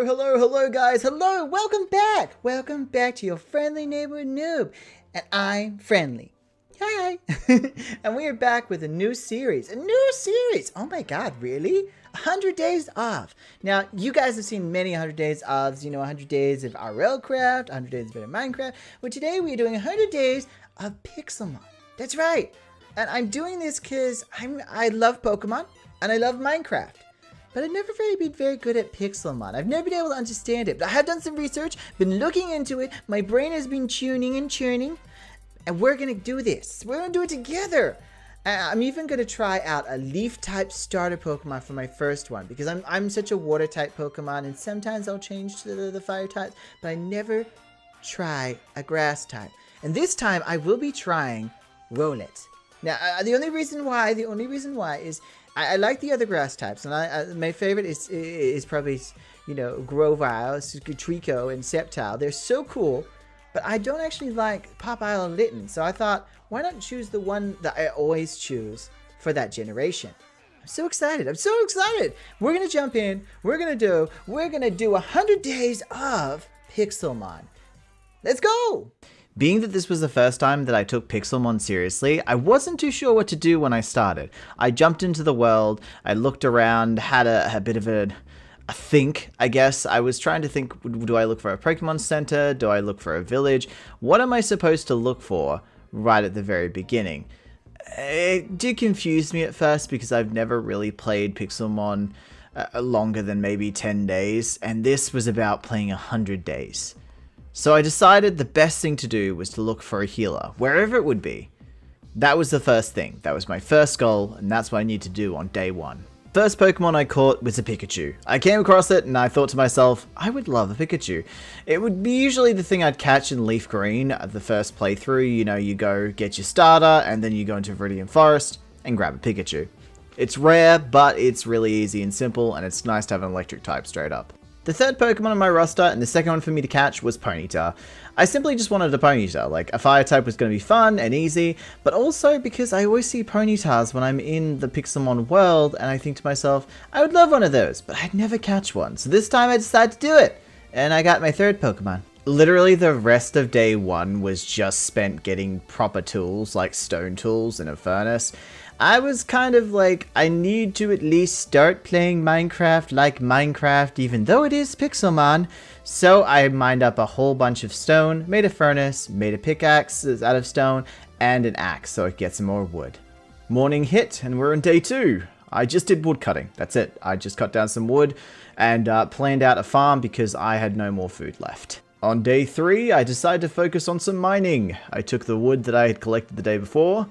Hello, guys. Hello, welcome back. Welcome back to your friendly neighborhood noob. And I'm friendly. Hi. And we are back with a new series. Oh my god, really? 100 days off. Now, you guys have seen many 100 days offs. 100 days of RL craft, 100 days of better Minecraft. But today we are doing 100 days of Pixelmon. That's right. And I'm doing this because I love Pokemon and I love Minecraft. But I've never really been very good at Pixelmon. I've never been able to understand it. But I have done some research, been looking into it. My brain has been tuning and churning. And we're going to do this. We're going to do it together. I'm even going to try out a leaf-type starter Pokemon for my first one. Because I'm such a water-type Pokemon. And sometimes I'll change to the fire types. But I never try a grass type. And this time I will be trying Rowlet. Now, the only reason why is I like the other grass types, and my favorite is probably, Grovyle, Trico, and Sceptile. They're so cool, but I don't actually like Popeye or Litten, so I thought, why not choose the one that I always choose for that generation? I'm so excited. We're gonna jump in. We're gonna do 100 days of Pixelmon. Let's go! Being that this was the first time that I took Pixelmon seriously, I wasn't too sure what to do when I started. I jumped into the world, I looked around, had a bit of a think, I guess. I was trying to think, do I look for a Pokemon Center? Do I look for a village? What am I supposed to look for right at the very beginning? It did confuse me at first because I've never really played Pixelmon longer than maybe 10 days, and this was about playing 100 days. So I decided the best thing to do was to look for a healer, wherever it would be. That was the first thing. That was my first goal, and that's what I need to do on day one. First Pokemon I caught was a Pikachu. I came across it and I thought to myself, I would love a Pikachu. It would be usually the thing I'd catch in Leaf Green at the first playthrough. You go get your starter, and then you go into Viridian Forest and grab a Pikachu. It's rare, but it's really easy and simple, and it's nice to have an electric type straight up. The third Pokemon on my roster, and the second one for me to catch, was Ponyta. I simply just wanted a Ponyta. Like, a fire type was going to be fun and easy, but also because I always see Ponytas when I'm in the Pixelmon world, and I think to myself, I would love one of those, but I'd never catch one. So this time I decided to do it, and I got my third Pokemon. Literally the rest of day one was just spent getting proper tools, like stone tools and a furnace. I was kind of like, I need to at least start playing Minecraft like Minecraft, even though it is Pixelmon. So I mined up a whole bunch of stone, made a furnace, made a pickaxe out of stone, and an axe so I could get some more wood. Morning hit, and we're on day 2. I just did wood cutting, that's it. I just cut down some wood and planned out a farm because I had no more food left. On day 3, I decided to focus on some mining. I took the wood that I had collected the day before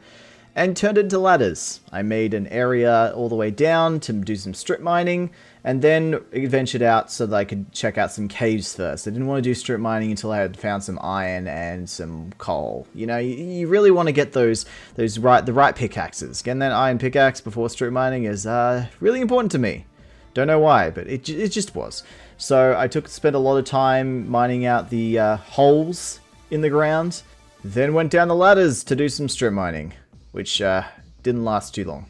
and turned it into ladders. I made an area all the way down to do some strip mining, and then ventured out so that I could check out some caves first. I didn't want to do strip mining until I had found some iron and some coal. You really want to get the right pickaxes. Getting that iron pickaxe before strip mining is really important to me. Don't know why, but it just was. So I spent a lot of time mining out the holes in the ground, then went down the ladders to do some strip mining, which didn't last too long.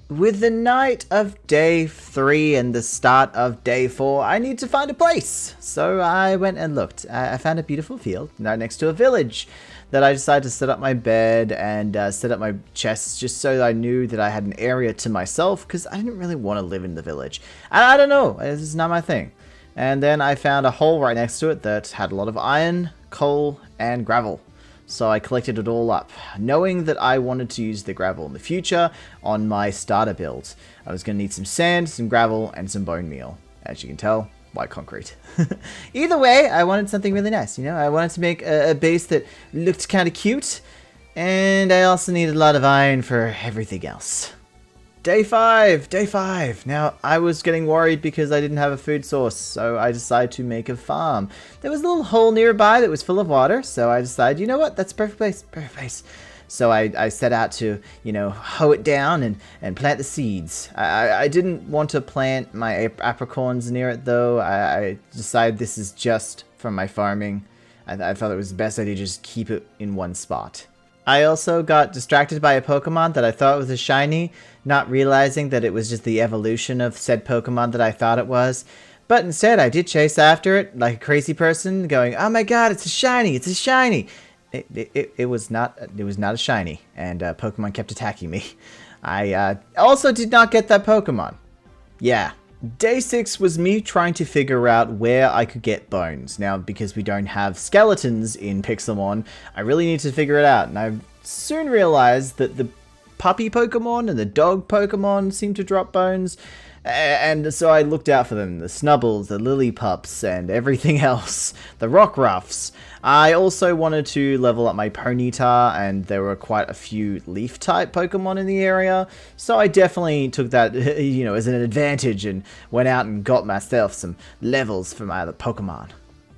With the night of day 3 and the start of day 4, I need to find a place. So I went and looked. I found a beautiful field right next to a village that I decided to set up my bed and set up my chests just so that I knew that I had an area to myself, because I didn't really want to live in the village. And I don't know, this is not my thing. And then I found a hole right next to it that had a lot of iron, coal, and gravel. So I collected it all up, knowing that I wanted to use the gravel in the future on my starter build. I was going to need some sand, some gravel, and some bone meal. As you can tell, white concrete. Either way, I wanted something really nice, I wanted to make a base that looked kind of cute, and I also needed a lot of iron for everything else. Day 5! Now, I was getting worried because I didn't have a food source, so I decided to make a farm. There was a little hole nearby that was full of water, so I decided, you know what, that's a perfect place. So I set out to, hoe it down and plant the seeds. I didn't want to plant my apricorns near it, though. I decided this is just from my farming. I thought it was the best idea to just keep it in one spot. I also got distracted by a Pokemon that I thought was a shiny, not realizing that it was just the evolution of said Pokemon that I thought it was. But instead, I did chase after it like a crazy person, going, "Oh my god, it's a shiny! It's a shiny!" It was not. It was not a shiny, and Pokemon kept attacking me. I also did not get that Pokemon. Yeah. Day 6 was me trying to figure out where I could get bones. Now, because we don't have skeletons in Pixelmon, I really need to figure it out. And I soon realized that the puppy Pokemon and the dog Pokemon seem to drop bones. And so I looked out for them, the Snubbles, the Lillipups, and everything else. The Rockruffs. I also wanted to level up my Ponyta, and there were quite a few Leaf-type Pokemon in the area. So I definitely took that, as an advantage and went out and got myself some levels for my other Pokemon.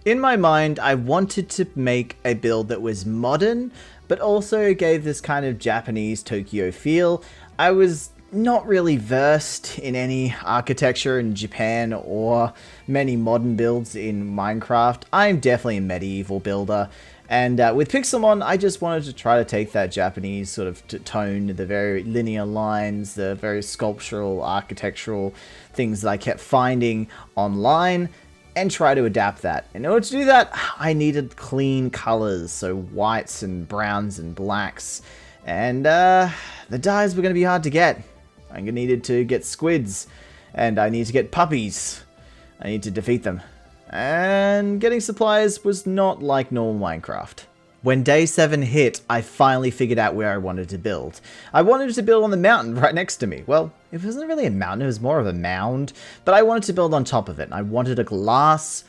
In my mind, I wanted to make a build that was modern, but also gave this kind of Japanese Tokyo feel. I was not really versed in any architecture in Japan or many modern builds in Minecraft. I'm definitely a medieval builder, and with Pixelmon I just wanted to try to take that Japanese sort of tone, the very linear lines, the very sculptural, architectural things that I kept finding online, and try to adapt that. In order to do that, I needed clean colors, so whites and browns and blacks, and the dyes were going to be hard to get. I needed to get squids, and I need to get puppies. I need to defeat them. And getting supplies was not like normal Minecraft. When day 7 hit, I finally figured out where I wanted to build. I wanted to build on the mountain right next to me. Well, it wasn't really a mountain, it was more of a mound, but I wanted to build on top of it. I wanted a glass,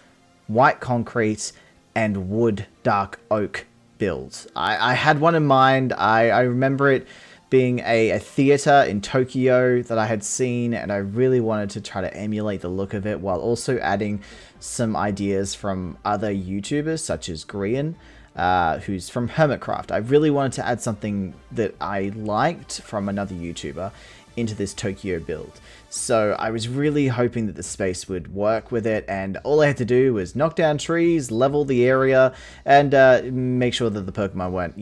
white concrete, and wood dark oak build. I had one in mind. I remember it being a theater in Tokyo that I had seen, and I really wanted to try to emulate the look of it while also adding some ideas from other YouTubers such as Grian, who's from Hermitcraft. I really wanted to add something that I liked from another YouTuber into this Tokyo build. So I was really hoping that the space would work with it, and all I had to do was knock down trees, level the area, and make sure that the Pokemon weren't,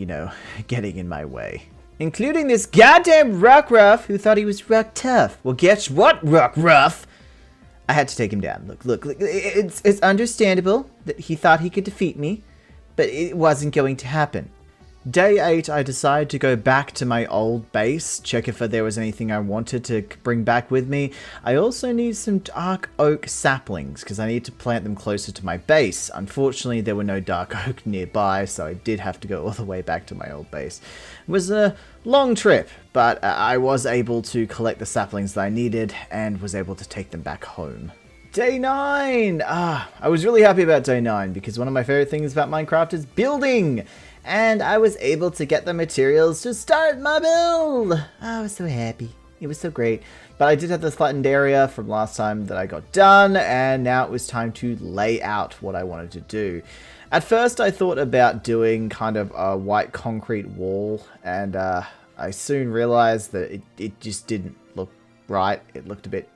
getting in my way. Including this goddamn Rockruff who thought he was rock tough. Well, guess what, Rockruff? I had to take him down. Look, it's understandable that he thought he could defeat me, but it wasn't going to happen. Day 8, I decided to go back to my old base, check if there was anything I wanted to bring back with me. I also need some dark oak saplings, because I need to plant them closer to my base. Unfortunately, there were no dark oak nearby, so I did have to go all the way back to my old base. It was a long trip, but I was able to collect the saplings that I needed, and was able to take them back home. Day 9! I was really happy about day 9, because one of my favorite things about Minecraft is building! And I was able to get the materials to start my build! I was so happy. It was so great. But I did have this flattened area from last time that I got done, and now it was time to lay out what I wanted to do. At first I thought about doing kind of a white concrete wall, and I soon realized that it just didn't look right. It looked a bit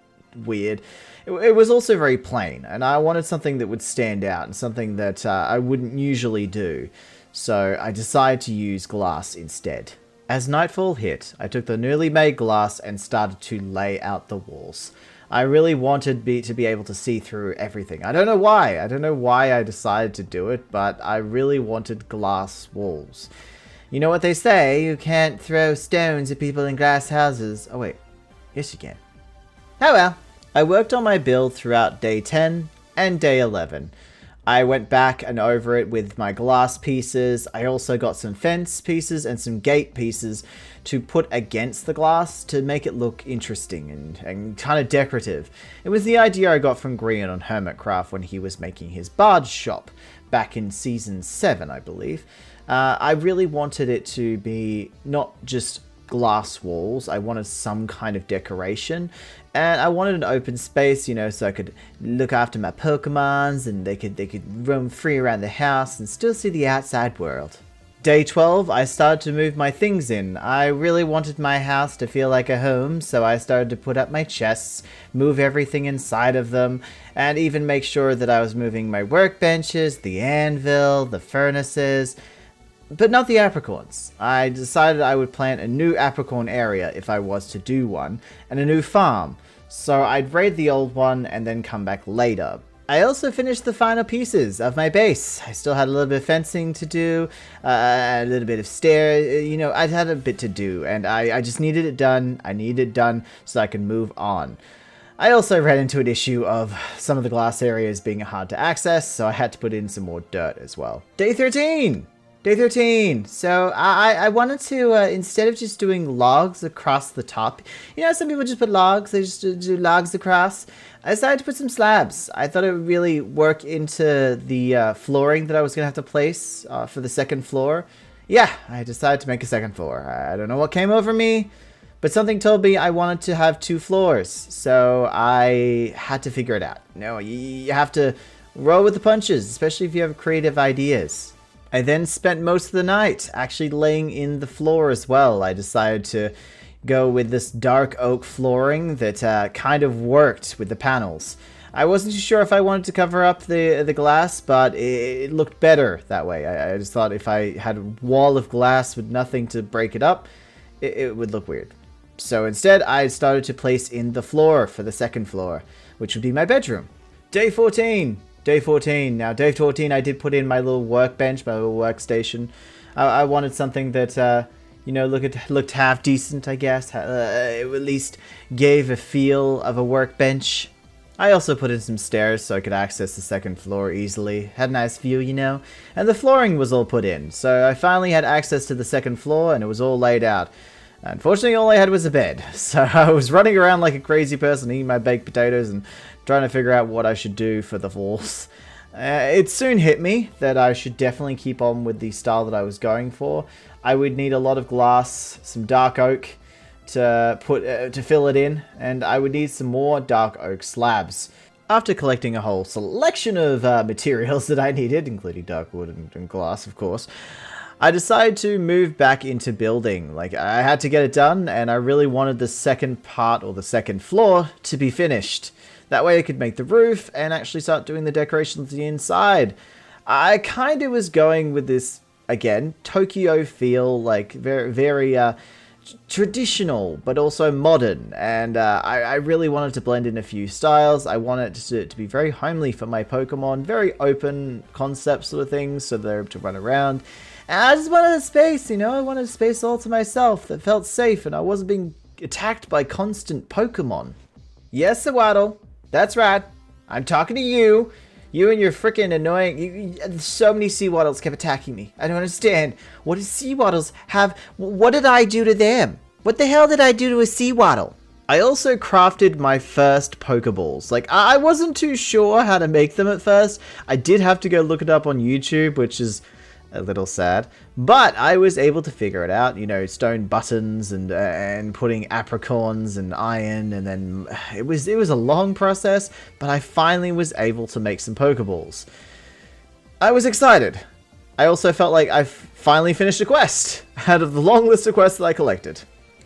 weird. It was also very plain, and I wanted something that would stand out, and something that I wouldn't usually do. So I decided to use glass instead. As nightfall hit, I took the newly made glass and started to lay out the walls. I really wanted to be able to see through everything. I don't know why. I don't know why I decided to do it, but I really wanted glass walls. You know what they say, you can't throw stones at people in glass houses. Oh wait, yes you can. Oh well. I worked on my build throughout day 10 and day 11. I went back and over it with my glass pieces. I also got some fence pieces and some gate pieces to put against the glass to make it look interesting and kind of decorative. It was the idea I got from Grian on Hermitcraft when he was making his barge shop back in season 7, I believe. I really wanted it to be not just glass walls. I wanted some kind of decoration, and I wanted an open space, so I could look after my Pokemons and they could roam free around the house and still see the outside world. Day 12, I started to move my things in. I really wanted my house to feel like a home, so I started to put up my chests, move everything inside of them, and even make sure that I was moving my workbenches, the anvil, the furnaces. but not the apricorns. I decided I would plant a new apricorn area if I was to do one, and a new farm. So I'd raid the old one and then come back later. I also finished the final pieces of my base. I still had a little bit of fencing to do, a little bit of stair, you know, I'd had a bit to do, and I just needed it done. I needed it done so I could move on. I also ran into an issue of some of the glass areas being hard to access, so I had to put in some more dirt as well. Day 13! Day 13! So I wanted to, instead of just doing logs across the top, you know, some people just put logs, they just do logs across. I decided to put some slabs. I thought it would really work into the flooring that I was going to have to place for the second floor. Yeah, I decided to make a second floor. I don't know what came over me, but something told me I wanted to have 2 floors, so I had to figure it out. No, you have to roll with the punches, especially if you have creative ideas. I then spent most of the night actually laying in the floor as well. I decided to go with this dark oak flooring that kind of worked with the panels. I wasn't too sure if I wanted to cover up the glass, but it looked better that way. I just thought if I had a wall of glass with nothing to break it up, it would look weird. So instead, I started to place in the floor for the second floor, which would be my bedroom. Day 14! Day 14. Now, day 14, I did put in my little workbench, my little workstation. I wanted something that, you know, looked half decent, I guess. It at least gave a feel of a workbench. I also put in some stairs so I could access the second floor easily. Had a nice view, you know. And the flooring was all put in. So I finally had access to the second floor and it was all laid out. Unfortunately, all I had was a bed. So I was running around like a crazy person, eating my baked potatoes and trying to figure out what I should do for the walls. It soon hit me that I should definitely keep on with the style that I was going for. I would need a lot of glass, some dark oak to fill it in, and I would need some more dark oak slabs. After collecting a whole selection of materials that I needed, including dark wood and glass, of course, I decided to move back into building. Like, I had to get it done, and I really wanted the second part, or the second floor, to be finished. That way I could make the roof, and actually start doing the decorations on the inside. I kind of was going with this, again, Tokyo feel, like, very traditional, but also modern. And I really wanted to blend in a few styles. I wanted to be very homely for my Pokemon, very open concept sort of things, so they're able to run around. And I just wanted a space, you know, I wanted a space all to myself that felt safe and I wasn't being attacked by constant Pokemon. Yes, Sewaddle, that's right. I'm talking to you. You and your freaking annoying... so many Sewaddles kept attacking me. I don't understand. What did Sewaddles have? What did I do to them? What the hell did I do to a Sewaddle? I also crafted my first Pokeballs. Like, I wasn't too sure how to make them at first. I did have to go look it up on YouTube, which is a little sad, but I was able to figure it out, you know, stone buttons and putting apricorns and iron, and then it was a long process, but I finally was able to make some Pokeballs. I was excited. I also felt like I finally finished a quest out of the long list of quests that I collected.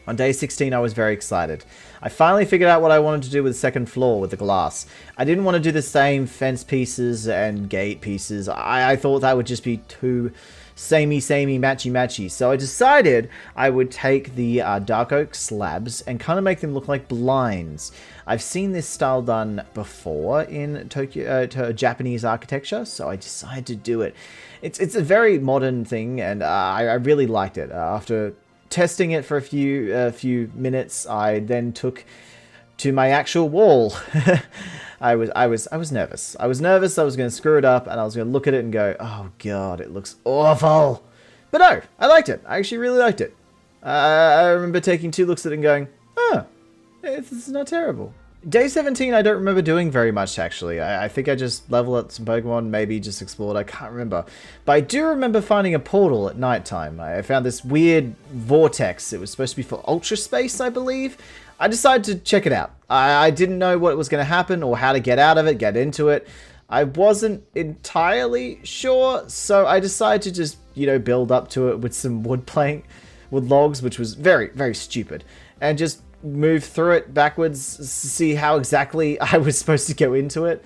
On day 16, I was very excited. I finally figured out what I wanted to do with the second floor with the glass. I didn't want to do the same fence pieces and gate pieces. I thought that would just be too samey, matchy. So I decided I would take the dark oak slabs and kind of make them look like blinds. I've seen this style done before in Japanese architecture, so I decided to do it. It's a very modern thing, and I really liked it. After testing it for a few minutes, I then took to my actual wall. I was nervous. I was nervous I was going to screw it up, and I was going to look at it and go, oh god, it looks awful. But no, I liked it. I actually really liked it. I remember taking 2 looks at it and going, oh, it's not terrible. Day 17, I don't remember doing very much, actually. I think I just leveled up some Pokemon, maybe just explored, I can't remember. But I do remember finding a portal at nighttime. I found this weird vortex. It was supposed to be for Ultra Space, I believe. I decided to check it out. I didn't know what was going to happen or how to get out of it, get into it. I wasn't entirely sure, so I decided to just, you know, build up to it with some wood logs, which was very, very stupid. And just move through it backwards to see how exactly I was supposed to go into it.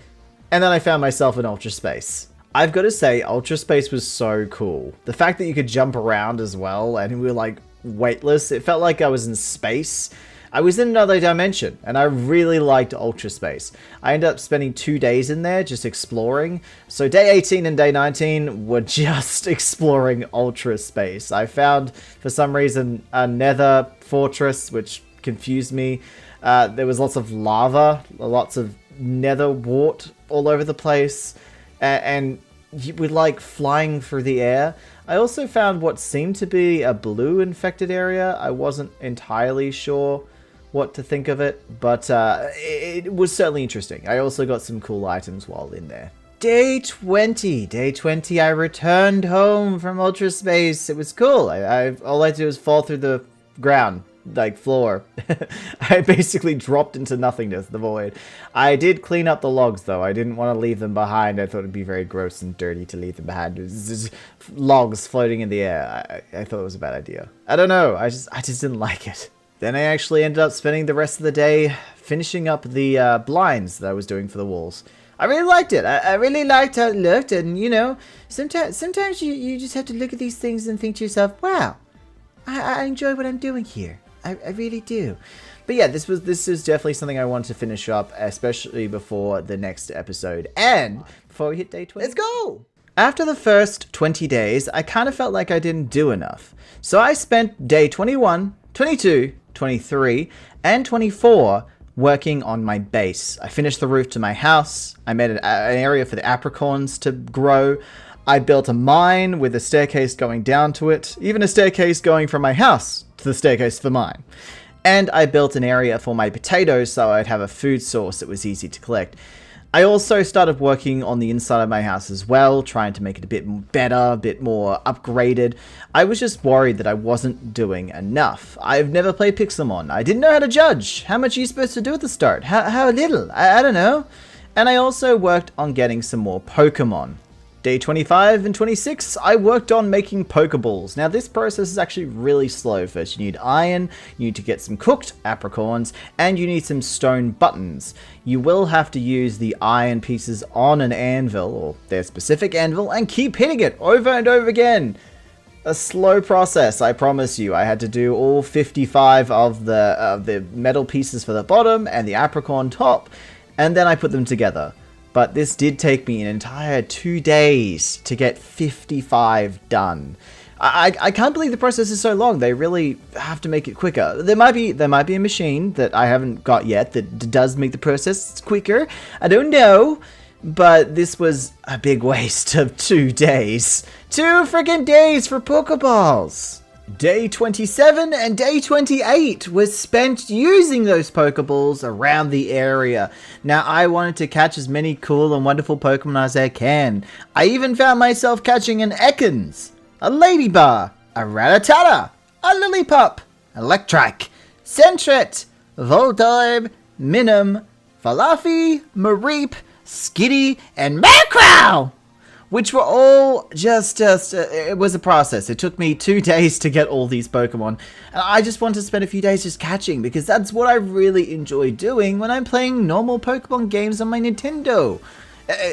And then I found myself in Ultra Space. I've got to say, Ultra Space was so cool. The fact that you could jump around as well, and we were like weightless, it felt like I was in space. I was in another dimension, and I really liked Ultra Space. I ended up spending 2 days in there just exploring. So day 18 and day 19 were just exploring Ultra Space. I found, for some reason, a nether fortress, which confused me. There was lots of lava, lots of nether wart all over the place, and we're like flying through the air. I also found what seemed to be a blue infected area. I wasn't entirely sure what to think of it, but it was certainly interesting. I also got some cool items while in there. Day 20. Day 20, I returned home from Ultra Space. It was cool. All I had to do was fall through the ground, like floor. I basically dropped into nothingness, the void. I did clean up the logs, though. I didn't want to leave them behind. I thought it'd be very gross and dirty to leave them behind. It was just logs floating in the air. I thought it was a bad idea. I don't know. I just didn't like it. Then I actually ended up spending the rest of the day finishing up the blinds that I was doing for the walls. I really liked it. I really liked how it looked, and you know, sometimes you just have to look at these things and think to yourself, wow, I enjoy what I'm doing here. I really do. But yeah, this is definitely something I wanted to finish up, especially before the next episode. And before we hit day 20. Let's go! After the first 20 days, I kind of felt like I didn't do enough. So I spent day 21, 22, 23, and 24 working on my base. I finished the roof to my house. I made an area for the apricorns to grow. I built a mine with a staircase going down to it, even a staircase going from my house to the staircase for mine. And I built an area for my potatoes so I'd have a food source that was easy to collect. I also started working on the inside of my house as well, trying to make it a bit better, a bit more upgraded. I was just worried that I wasn't doing enough. I've never played Pixelmon. I didn't know how to judge. How much are you supposed to do at the start? How little? I don't know. And I also worked on getting some more Pokemon. Day 25 and 26, I worked on making Pokeballs. Now this process is actually really slow. First you need iron, you need to get some cooked apricorns, and you need some stone buttons. You will have to use the iron pieces on an anvil, or their specific anvil, and keep hitting it over and over again. A slow process, I promise you. I had to do all 55 of the metal pieces for the bottom and the apricorn top, and then I put them together. But this did take me an entire 2 days to get 55 done. I can't believe the process is so long. They really have to make it quicker. There might be a machine that I haven't got yet that does make the process quicker. I don't know. But this was a big waste of 2 days. 2 freaking days for Pokeballs! Day 27 and day 28 was spent using those Pokeballs around the area. Now, I wanted to catch as many cool and wonderful Pokemon as I can. I even found myself catching an Ekans, a Ladybug, a Rattata, a Lillipup, Electrike, Sentret, Voltorb, Minun, Falafi, Mareep, Skitty, and Macrow! Which were all just it was a process. It took me 2 days to get all these Pokemon. And I just wanted to spend a few days just catching, because that's what I really enjoy doing when I'm playing normal Pokemon games on my Nintendo.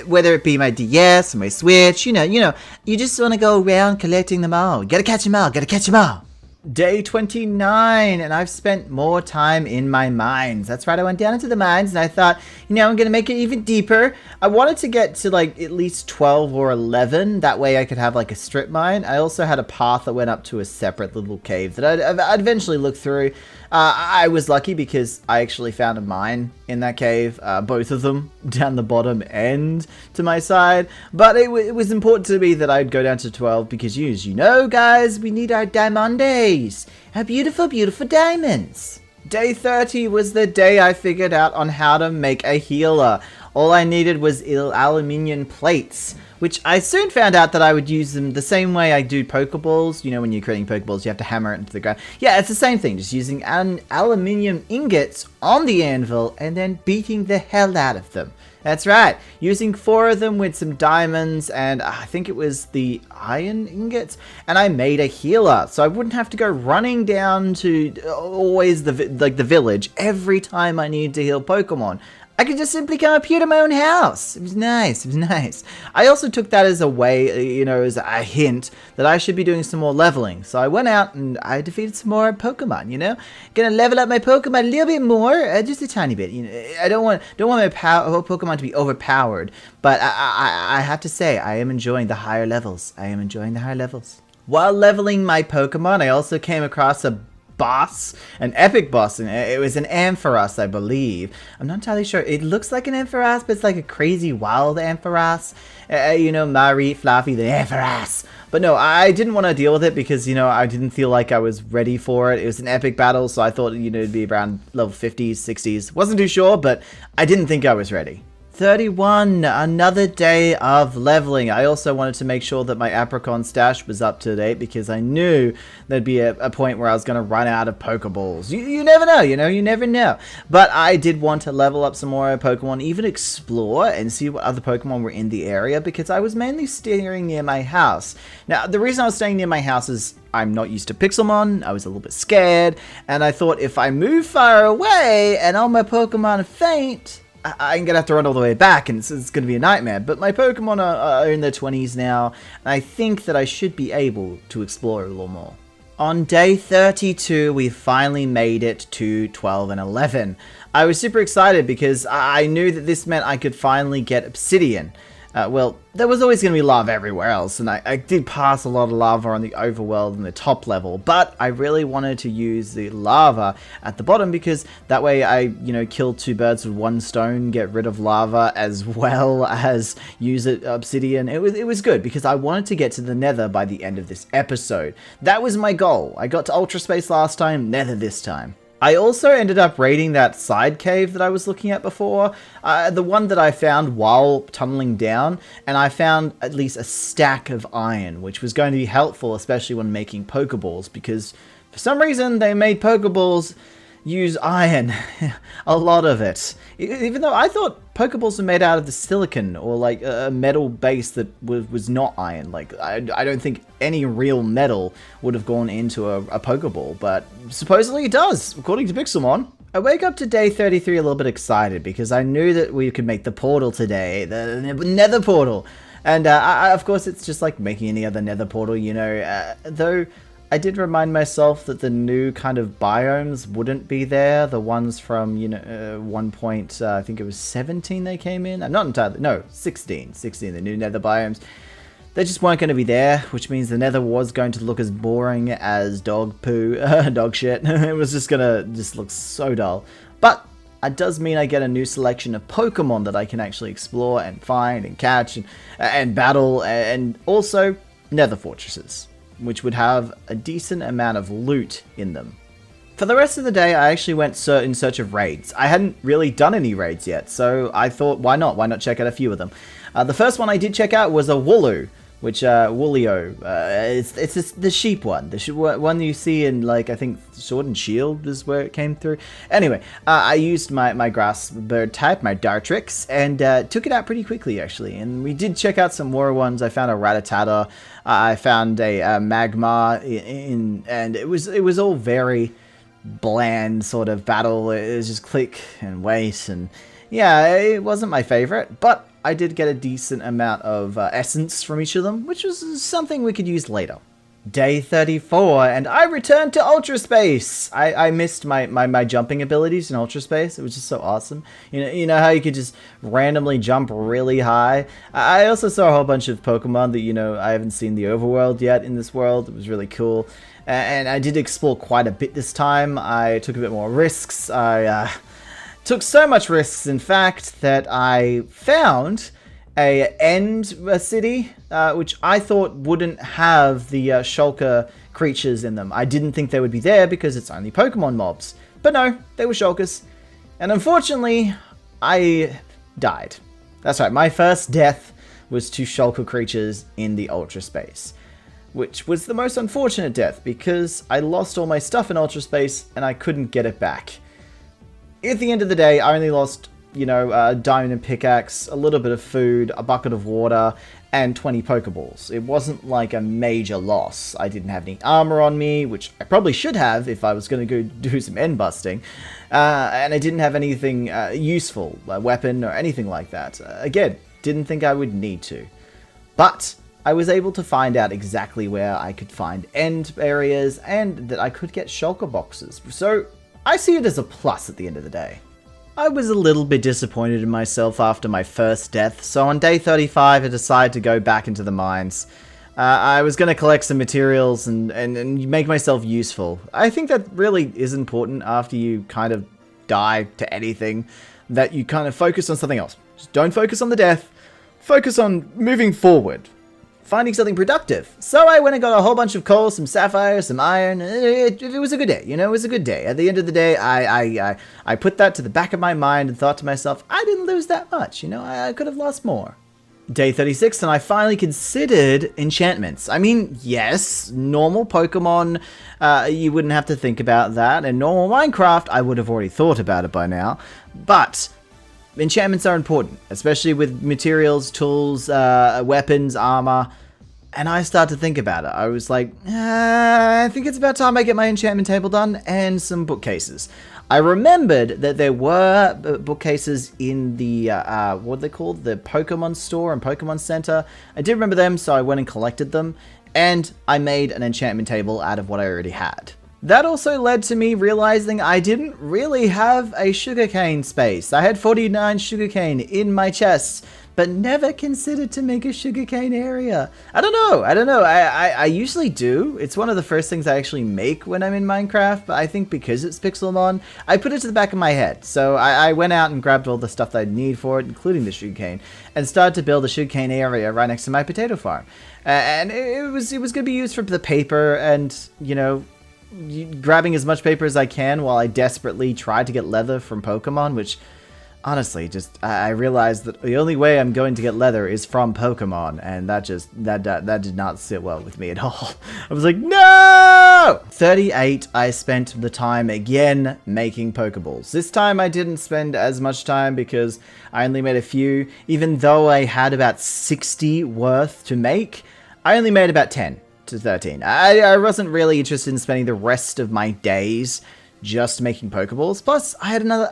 Whether it be my DS or my Switch, you know, you just want to go around collecting them all. You gotta catch them all, gotta catch them all. Day 29, and I've spent more time in my mines. That's right, I went down into the mines, and I thought, I'm going to make it even deeper. I wanted to get to, like, at least 12 or 11. That way I could have, like, a strip mine. I also had a path that went up to a separate little cave that I'd eventually look through. I was lucky because I actually found a mine in that cave, both of them down the bottom end to my side. But it was important to me that I'd go down to 12 because, as you know, guys, we need our diamondes, our beautiful, beautiful diamonds. Day 30 was the day I figured out on how to make a healer. All I needed was aluminium plates, which I soon found out that I would use them the same way I do Pokeballs. You know, when you're creating Pokeballs, you have to hammer it into the ground. Yeah, it's the same thing, just using aluminium ingots on the anvil and then beating the hell out of them. That's right, using 4 of them with some diamonds and I think it was the iron ingots, and I made a healer, so I wouldn't have to go running down to always the village every time I needed to heal Pokemon. I could just simply come up here to my own house. It was nice. It was nice. I also took that as a way, you know, as a hint that I should be doing some more leveling. So I went out and I defeated some more Pokemon, you know? Gonna level up my Pokemon a little bit more, just a tiny bit. You know, I don't want my Pokemon to be overpowered, but I have to say, I am enjoying the higher levels. I am enjoying the higher levels. While leveling my Pokemon, I also came across a boss, an epic boss, and it was an Ampharos, I believe. I'm not entirely sure. It looks like an Ampharos, but it's like a crazy wild Ampharos. You know, Marie, Fluffy, the Ampharos. But no, I didn't want to deal with it because, you know, I didn't feel like I was ready for it. It was an epic battle, so I thought, you know, it'd be around level 50s, 60s. Wasn't too sure, but I didn't think I was ready. 31, another day of leveling. I also wanted to make sure that my Apricon stash was up to date because I knew there'd be a point where I was going to run out of Pokeballs. You never know, you know, you never know. But I did want to level up some more Pokemon, even explore and see what other Pokemon were in the area because I was mainly staying near my house. Now, the reason I was staying near my house is I'm not used to Pixelmon, I was a little bit scared, and I thought if I move far away and all my Pokemon faint, I'm going to have to run all the way back, and it's going to be a nightmare. But my Pokemon are in their 20s now, and I think that I should be able to explore a little more. On day 32, we finally made it to 12 and 11. I was super excited because I knew that this meant I could finally get Obsidian. Well, there was always going to be lava everywhere else, and I did pass a lot of lava on the overworld and the top level, but I really wanted to use the lava at the bottom because that way I, you know, kill two birds with one stone, get rid of lava as well as use obsidian. It was good because I wanted to get to the Nether by the end of this episode. That was my goal. I got to Ultra Space last time, Nether this time. I also ended up raiding that side cave that I was looking at before, the one that I found while tunneling down, and I found at least a stack of iron, which was going to be helpful, especially when making Pokeballs, because for some reason they made Pokeballs use iron, a lot of it. Even though I thought Pokeballs were made out of the silicon or like a metal base that was not iron. Like I don't think any real metal would have gone into a Pokeball, but supposedly it does, according to Pixelmon. I wake up to day 33 a little bit excited because I knew that we could make the portal today, the Nether portal. And of course it's just like making any other Nether portal, you know, though I did remind myself that the new kind of biomes wouldn't be there. The ones from, you know, one point, I think it was 17 they came in. I'm not entirely, no, 16, the new Nether biomes. They just weren't going to be there, which means the Nether was going to look as boring as dog poo, dog shit. It was just going to just look so dull. But it does mean I get a new selection of Pokemon that I can actually explore and find and catch and battle, and also Nether fortresses, which would have a decent amount of loot in them. For the rest of the day, I actually went in search of raids. I hadn't really done any raids yet, so I thought, why not? Why not check out a few of them? The first one I did check out was a Wooloo, which, Woolio, it's the sheep one. The one you see in, like, I think Sword and Shield is where it came through. Anyway, I used my grass bird type, my Dartrix, and took it out pretty quickly, actually. And we did check out some more ones. I found a Rattata, I found a Magma, and it was all very bland sort of battle. It was just click and wait, and yeah, it wasn't my favorite, but I did get a decent amount of essence from each of them, which was something we could use later. Day 34, and I returned to Ultra Space. I missed my jumping abilities in Ultra Space. It was just so awesome. You know how you could just randomly jump really high? I also saw a whole bunch of Pokemon that, you know, I haven't seen the overworld yet in this world. It was really cool. And I did explore quite a bit this time. I took a bit more risks. I took so much risks, in fact, that I found a end city, which I thought wouldn't have the shulker creatures in them. I didn't think they would be there because it's only Pokemon mobs. But no, they were shulkers. And unfortunately, I died. That's right, my first death was to shulker creatures in the Ultra Space, which was the most unfortunate death because I lost all my stuff in Ultra Space and I couldn't get it back. At the end of the day, I only lost you know, a diamond and pickaxe, a little bit of food, a bucket of water, and 20 Pokeballs. It wasn't like a major loss. I didn't have any armor on me, which I probably should have if I was going to go do some end busting. And I didn't have anything useful, a weapon or anything like that. Again, didn't think I would need to. But I was able to find out exactly where I could find end areas and that I could get shulker boxes. So I see it as a plus at the end of the day. I was a little bit disappointed in myself after my first death, so on day 35 I decided to go back into the mines. I was going to collect some materials and make myself useful. I think that really is important after you kind of die to anything, that you kind of focus on something else. Just don't focus on the death, focus on moving forward. Finding something productive. So I went and got a whole bunch of coal, some sapphire, some iron. It was a good day, you know, it was a good day. At the end of the day, I put that to the back of my mind and thought to myself, I didn't lose that much, you know, I could have lost more. Day 36, and I finally considered enchantments. I mean, yes, normal Pokemon, you wouldn't have to think about that. And normal Minecraft, I would have already thought about it by now. But enchantments are important, especially with materials, tools, weapons, armor. And I started to think about it. I was like, I think it's about time I get my enchantment table done and some bookcases. I remembered that there were bookcases in the, what are they called? The Pokemon store and Pokemon Center. I did remember them, so I went and collected them. And I made an enchantment table out of what I already had. That also led to me realizing I didn't really have a sugarcane space. I had 49 sugarcane in my chest, but never considered to make a sugarcane area. I don't know. I usually do. It's one of the first things I actually make when I'm in Minecraft, but I think because it's Pixelmon, I put it to the back of my head. So I went out and grabbed all the stuff that I'd need for it, including the sugarcane, and started to build a sugarcane area right next to my potato farm. And it was going to be used for the paper and, you know, grabbing as much paper as I can while I desperately tried to get leather from Pokemon, which honestly, just I realized that the only way I'm going to get leather is from Pokemon, and that did not sit well with me at all. I was like, no! 38, I spent the time again making Pokeballs. This time I didn't spend as much time because I only made a few. Even though I had about 60 worth to make, I only made about 10 to 13. I wasn't really interested in spending the rest of my days just making Pokeballs. Plus, I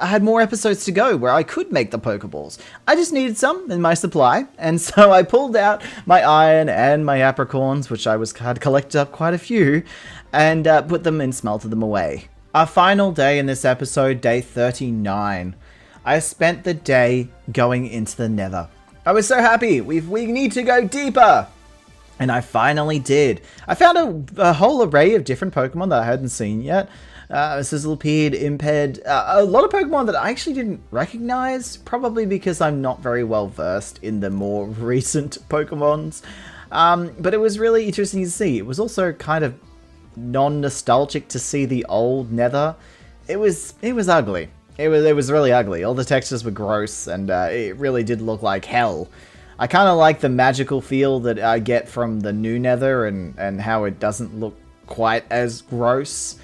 had more episodes to go where I could make the Pokeballs. I just needed some in my supply, and so I pulled out my iron and my apricorns, which had collected up quite a few, and put them and smelted them away. Our final day in this episode, day 39. I spent the day going into the Nether. I was so happy. We need to go deeper. And I finally did. I found a whole array of different Pokemon that I hadn't seen yet. Sizzlipede, Imped, a lot of Pokemon that I actually didn't recognize, probably because I'm not very well versed in the more recent Pokemons. But it was really interesting to see. It was also kind of non-nostalgic to see the old Nether. It was ugly. It was really ugly. All the textures were gross, and it really did look like hell. I kind of like the magical feel that I get from the new Nether and how it doesn't look quite as gross.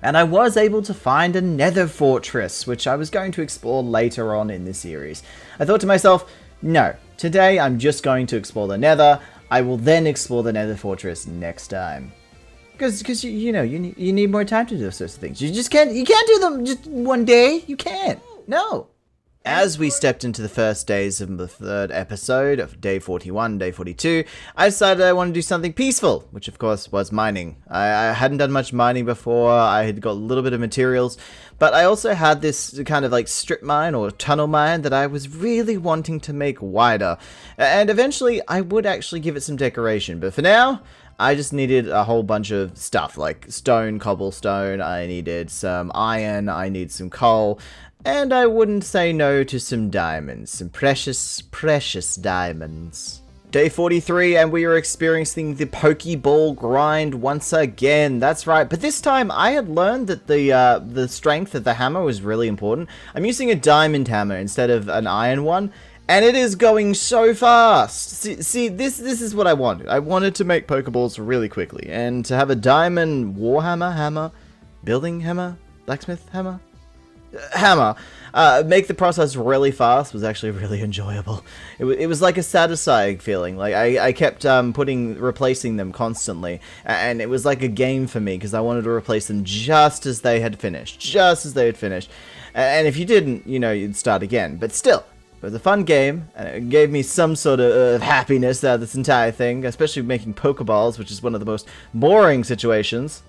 And I was able to find a Nether fortress, which I was going to explore later on in the series. I thought to myself, no, today I'm just going to explore the Nether. I will then explore the Nether fortress next time. Because you know, you need more time to do those sorts of things. You can't do them just one day. You can't. No. As we stepped into the first days of the third episode of day 41, day 42, I decided I wanted to do something peaceful, which of course was mining. I hadn't done much mining before. I had got a little bit of materials, but I also had this kind of like strip mine or tunnel mine that I was really wanting to make wider. And eventually I would actually give it some decoration, but for now, I just needed a whole bunch of stuff like stone, cobblestone, I needed some iron, I need some coal, and I wouldn't say no to some diamonds, some precious, precious diamonds. Day 43, and we are experiencing the Pokeball grind once again. That's right, but this time I had learned that the strength of the hammer was really important. I'm using a diamond hammer instead of an iron one, and it is going so fast. See, this is what I wanted. I wanted to make Pokeballs really quickly, and to have a diamond warhammer hammer, building hammer, blacksmith hammer. hammer. Make the process really fast was actually really enjoyable. It was like a satisfying feeling. Like I kept replacing them constantly, and it was like a game for me because I wanted to replace them just as they had finished, And if you didn't, you know, you'd start again. But still, it was a fun game, and it gave me some sort of happiness out of this entire thing, especially making Pokeballs, which is one of the most boring situations.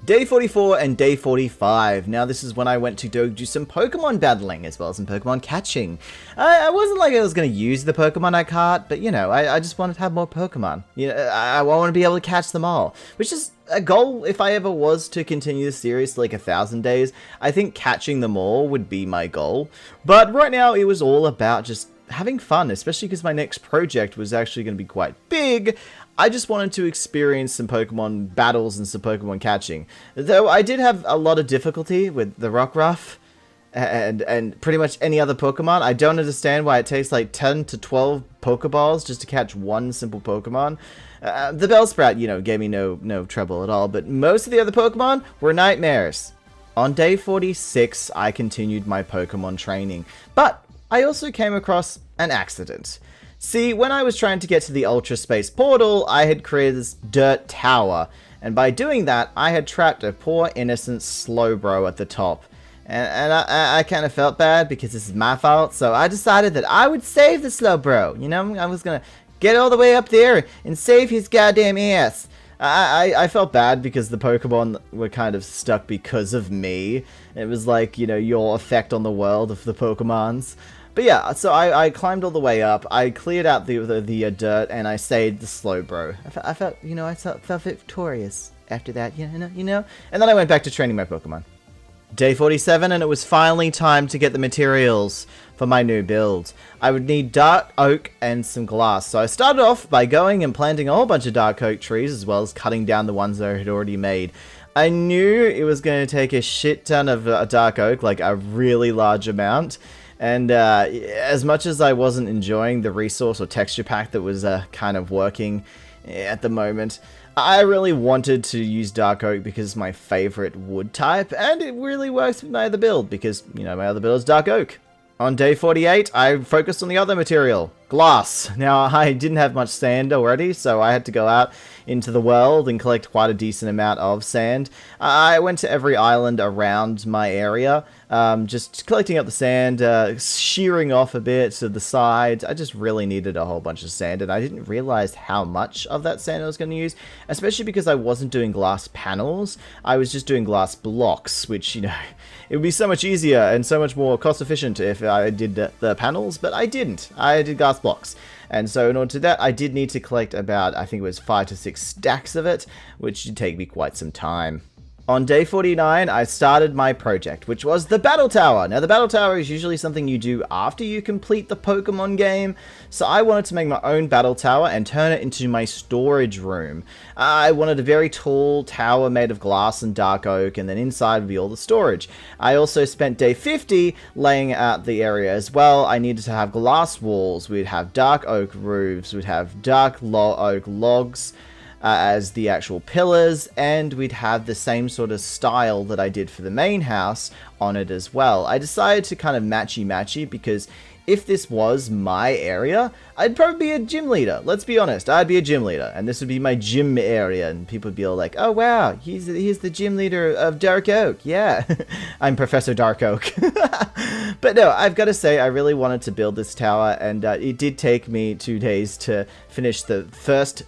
Day 44 and day 45. Now this is when I went to do some Pokemon battling as well as some Pokemon catching. I wasn't like I was going to use the Pokemon I caught, but you know, I just wanted to have more Pokemon. You know, I want to be able to catch them all, which is a goal if I ever was to continue the series to like 1,000 days. I think catching them all would be my goal. But right now it was all about just having fun, especially because my next project was actually going to be quite big. I just wanted to experience some Pokemon battles and some Pokemon catching. Though I did have a lot of difficulty with the Rockruff and pretty much any other Pokemon. I don't understand why it takes like 10 to 12 Pokeballs just to catch one simple Pokemon. The Bellsprout, you know, gave me no trouble at all, but most of the other Pokemon were nightmares. On day 46, I continued my Pokemon training, but I also came across an accident. See, when I was trying to get to the Ultra Space Portal, I had created this dirt tower, and by doing that, I had trapped a poor innocent Slowbro at the top. And I kind of felt bad because this is my fault, so I decided that I would save the Slowbro. You know, I was gonna get all the way up there and save his goddamn ass. I felt bad because the Pokemon were kind of stuck because of me. It was like, you know, your effect on the world of the Pokemons. But yeah, so I climbed all the way up, I cleared out the dirt, and I saved the Slowbro. I felt, you know, I felt victorious after that, you know? And then I went back to training my Pokemon. Day 47, and it was finally time to get the materials for my new build. I would need dark oak and some glass, so I started off by going and planting a whole bunch of dark oak trees, as well as cutting down the ones that I had already made. I knew it was going to take a shit ton of dark oak, like a really large amount. And as much as I wasn't enjoying the resource or texture pack that was kind of working at the moment, I really wanted to use Dark Oak because it's my favorite wood type, and it really works with my other build because, you know, my other build is Dark Oak. On day 48, I focused on the other material, glass. Now, I didn't have much sand already, so I had to go out into the world and collect quite a decent amount of sand. I went to every island around my area, just collecting up the sand, shearing off a bit to the sides. I just really needed a whole bunch of sand, and I didn't realize how much of that sand I was going to use, especially because I wasn't doing glass panels. I was just doing glass blocks, which, you know, it would be so much easier and so much more cost efficient if I did the panels, but I didn't. I did glass blocks. And so in order to do that, I did need to collect about, I think it was 5 to 6 stacks of it, which should take me quite some time. On day 49, I started my project, which was the Battle Tower. Now, the Battle Tower is usually something you do after you complete the Pokemon game, so I wanted to make my own Battle Tower and turn it into my storage room. I wanted a very tall tower made of glass and dark oak, and then inside would be all the storage. I also spent day 50 laying out the area as well. I needed to have glass walls, we'd have dark oak roofs, we'd have dark oak logs, as the actual pillars, and we'd have the same sort of style that I did for the main house on it as well. I decided to kind of matchy because if this was my area, I'd probably be a gym leader. Let's be honest, I'd be a gym leader, and this would be my gym area, and people would be all like, oh wow, he's the gym leader of Dark Oak, yeah. I'm Professor Dark Oak. But no, I've got to say, I really wanted to build this tower, and it did take me 2 days to finish the first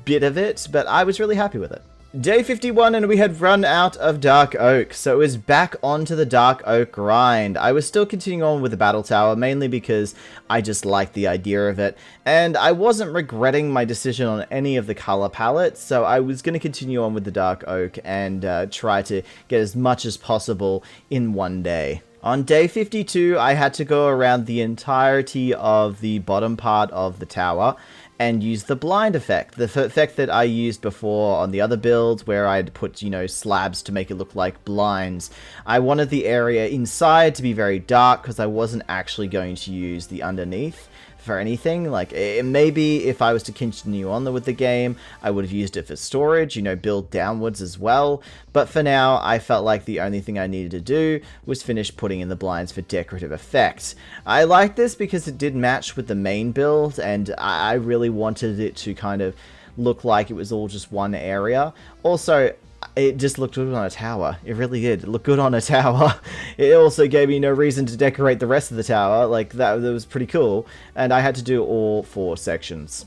bit of it, but I was really happy with it. Day 51, and we had run out of Dark Oak, so it was back onto the Dark Oak grind. I was still continuing on with the Battle Tower, mainly because I just liked the idea of it, and I wasn't regretting my decision on any of the color palettes, so I was going to continue on with the Dark Oak and try to get as much as possible in one day. On day 52, I had to go around the entirety of the bottom part of the tower and use the blind effect. The effect that I used before on the other builds where I'd put, you know, slabs to make it look like blinds. I wanted the area inside to be very dark because I wasn't actually going to use the underneath for anything. Like, maybe if I was to continue on with the game, I would have used it for storage, you know, build downwards as well. But for now, I felt like the only thing I needed to do was finish putting in the blinds for decorative effect. I like this because it did match with the main build, and I really wanted it to kind of look like it was all just one area. Also, it just looked good on a tower. It really did. It looked good on a tower. It also gave me no reason to decorate the rest of the tower. Like, that was pretty cool. And I had to do all 4 sections.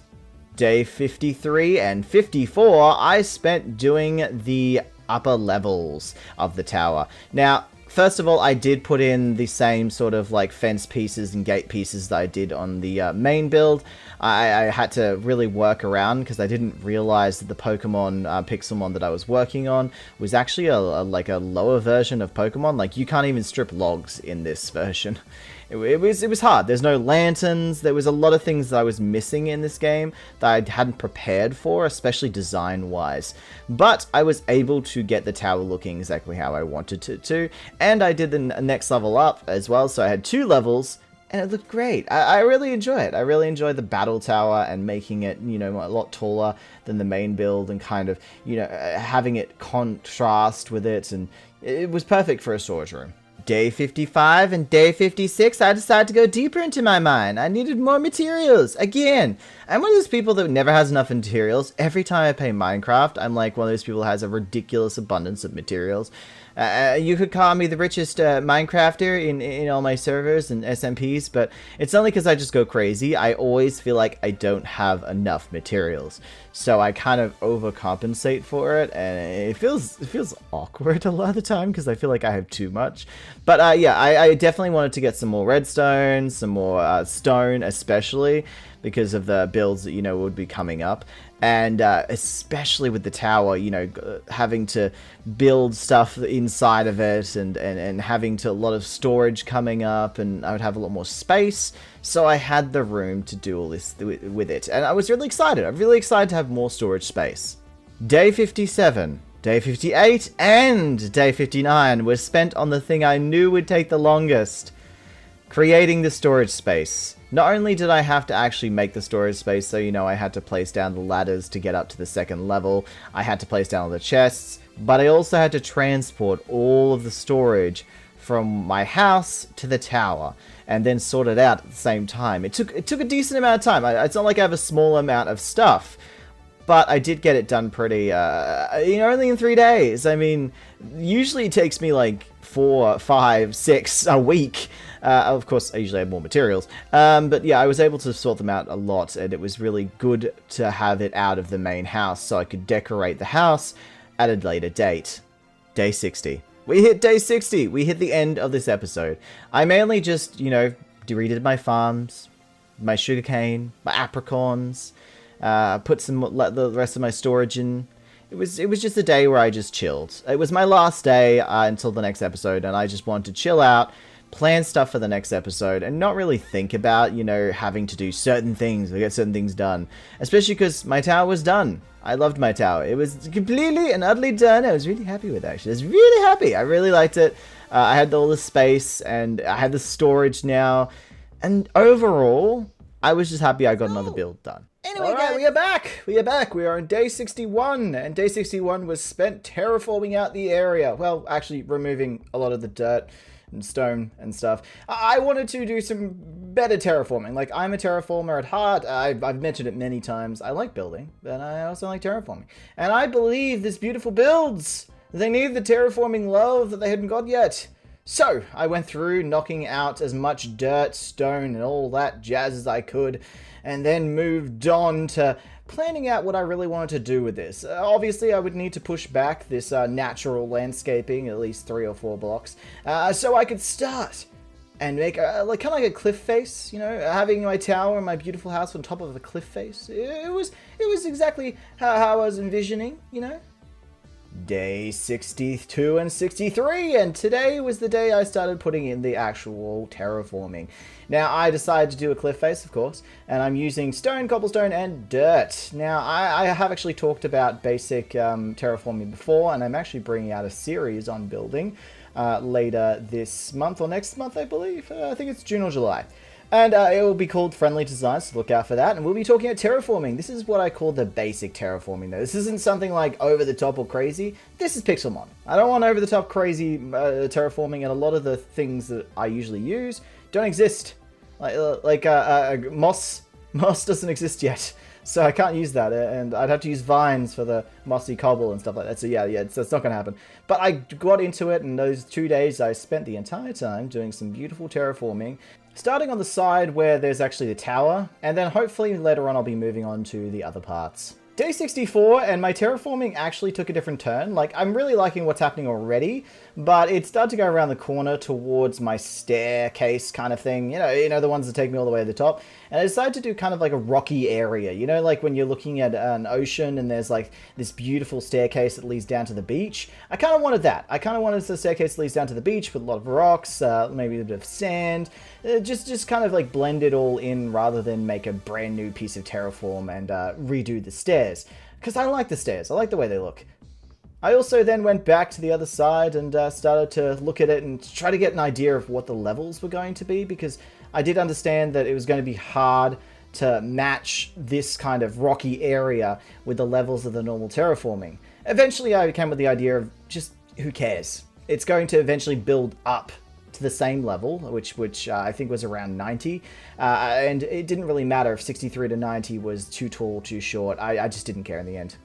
Day 53 and 54, I spent doing the upper levels of the tower. Now, first of all, I did put in the same sort of like fence pieces and gate pieces that I did on the main build. I had to really work around because I didn't realize that the Pokemon Pixelmon that I was working on was actually a lower version of Pokemon. Like, you can't even strip logs in this version. It was hard. There's no lanterns. There was a lot of things that I was missing in this game that I hadn't prepared for, especially design-wise. But I was able to get the tower looking exactly how I wanted it to, and I did the next level up as well, so I had 2 levels, and it looked great. I really enjoy it. I really enjoy the battle tower and making it, you know, a lot taller than the main build and kind of, you know, having it contrast with it, and it was perfect for a storage room. Day 55 and day 56, I decided to go deeper into my mine. I needed more materials. Again, I'm one of those people that never has enough materials. Every time I play Minecraft, I'm like one of those people who has a ridiculous abundance of materials. You could call me the richest Minecrafter in all my servers and SMPs, but it's only because I just go crazy. I always feel like I don't have enough materials, so I kind of overcompensate for it, and it feels awkward a lot of the time because I feel like I have too much. But yeah, I definitely wanted to get some more redstone, some more stone, especially because of the builds that, you know, would be coming up. And especially with the tower, you know, having to build stuff inside of it and having to a lot of storage coming up, and I would have a lot more space. So I had the room to do all this with it. And I was really excited. I'm really excited to have more storage space. Day 57, day 58, and day 59 was spent on the thing I knew would take the longest. Creating the storage space. Not only did I have to actually make the storage space, so, you know, I had to place down the ladders to get up to the 2nd level, I had to place down all the chests, but I also had to transport all of the storage from my house to the tower, and then sort it out at the same time. It took a decent amount of time. It's not like I have a small amount of stuff, but I did get it done pretty, you know, only in 3 days. I mean, usually it takes me like 4, 5, 6 a week. Of course, I usually have more materials. But yeah, I was able to sort them out a lot, and it was really good to have it out of the main house so I could decorate the house at a later date. Day 60. We hit day 60. We hit the end of this episode. I mainly just, you know, redid my farms, my sugarcane, my apricons, put some the rest of my storage in. It was just a day where I just chilled. It was my last day until the next episode, and I just wanted to chill out, plan stuff for the next episode, and not really think about, you know, having to do certain things or get certain things done. Especially because my tower was done. I loved my tower. It was completely and utterly done. I was really happy with it, actually. I was really happy. I really liked it. I had all the space, and I had the storage now. And overall, I was just happy I got another build done. Anyway, guys, we are back. We are back. We are on day 61, and day 61 was spent terraforming out the area. Well, actually removing a lot of the dirt and stone and stuff. I wanted to do some better terraforming. Like, I'm a terraformer at heart. I've mentioned it many times. I like building, but I also like terraforming. And I believe this beautiful builds, they need the terraforming love that they hadn't got yet. So, I went through knocking out as much dirt, stone, and all that jazz as I could, and then moved on to planning out what I really wanted to do with this. Obviously, I would need to push back this natural landscaping at least 3 or 4 blocks, so I could start and make like kind of like a cliff face, you know, having my tower and my beautiful house on top of a cliff face. It was exactly how I was envisioning, you know. Day 62 and 63, and today was the day I started putting in the actual terraforming. Now, I decided to do a cliff face, of course, and I'm using stone, cobblestone, and dirt. Now, I have actually talked about basic terraforming before, and I'm actually bringing out a series on building later this month, or next month, I believe. I think it's June or July. And it will be called Friendly Designs, so look out for that. And we'll be talking about terraforming. This is what I call the basic terraforming, though. This isn't something like over the top or crazy. This is Pixelmon. I don't want over the top crazy terraforming, and a lot of the things that I usually use don't exist. Like moss doesn't exist yet. So I can't use that, and I'd have to use vines for the mossy cobble and stuff like that. So yeah, so it's not going to happen. But I got into it, and those 2 days I spent the entire time doing some beautiful terraforming, starting on the side where there's actually the tower, and then hopefully later on I'll be moving on to the other parts. Day 64, and my terraforming actually took a different turn. Like, I'm really liking what's happening already, but it started to go around the corner towards my staircase kind of thing. You know, the ones that take me all the way to the top. And I decided to do kind of like a rocky area. You know, like when you're looking at an ocean and there's like this beautiful staircase that leads down to the beach. I kind of wanted that. I kind of wanted the staircase that leads down to the beach with a lot of rocks, maybe a bit of sand. Just kind of like blend it all in rather than make a brand new piece of terraform and redo the stairs. Because I like the stairs. I like the way they look. I also then went back to the other side and started to look at it and try to get an idea of what the levels were going to be, because I did understand that it was going to be hard to match this kind of rocky area with the levels of the normal terraforming. Eventually I came with the idea of just, who cares? It's going to eventually build up to the same level, which I think was around 90, and it didn't really matter if 63 to 90 was too tall, too short. I just didn't care in the end.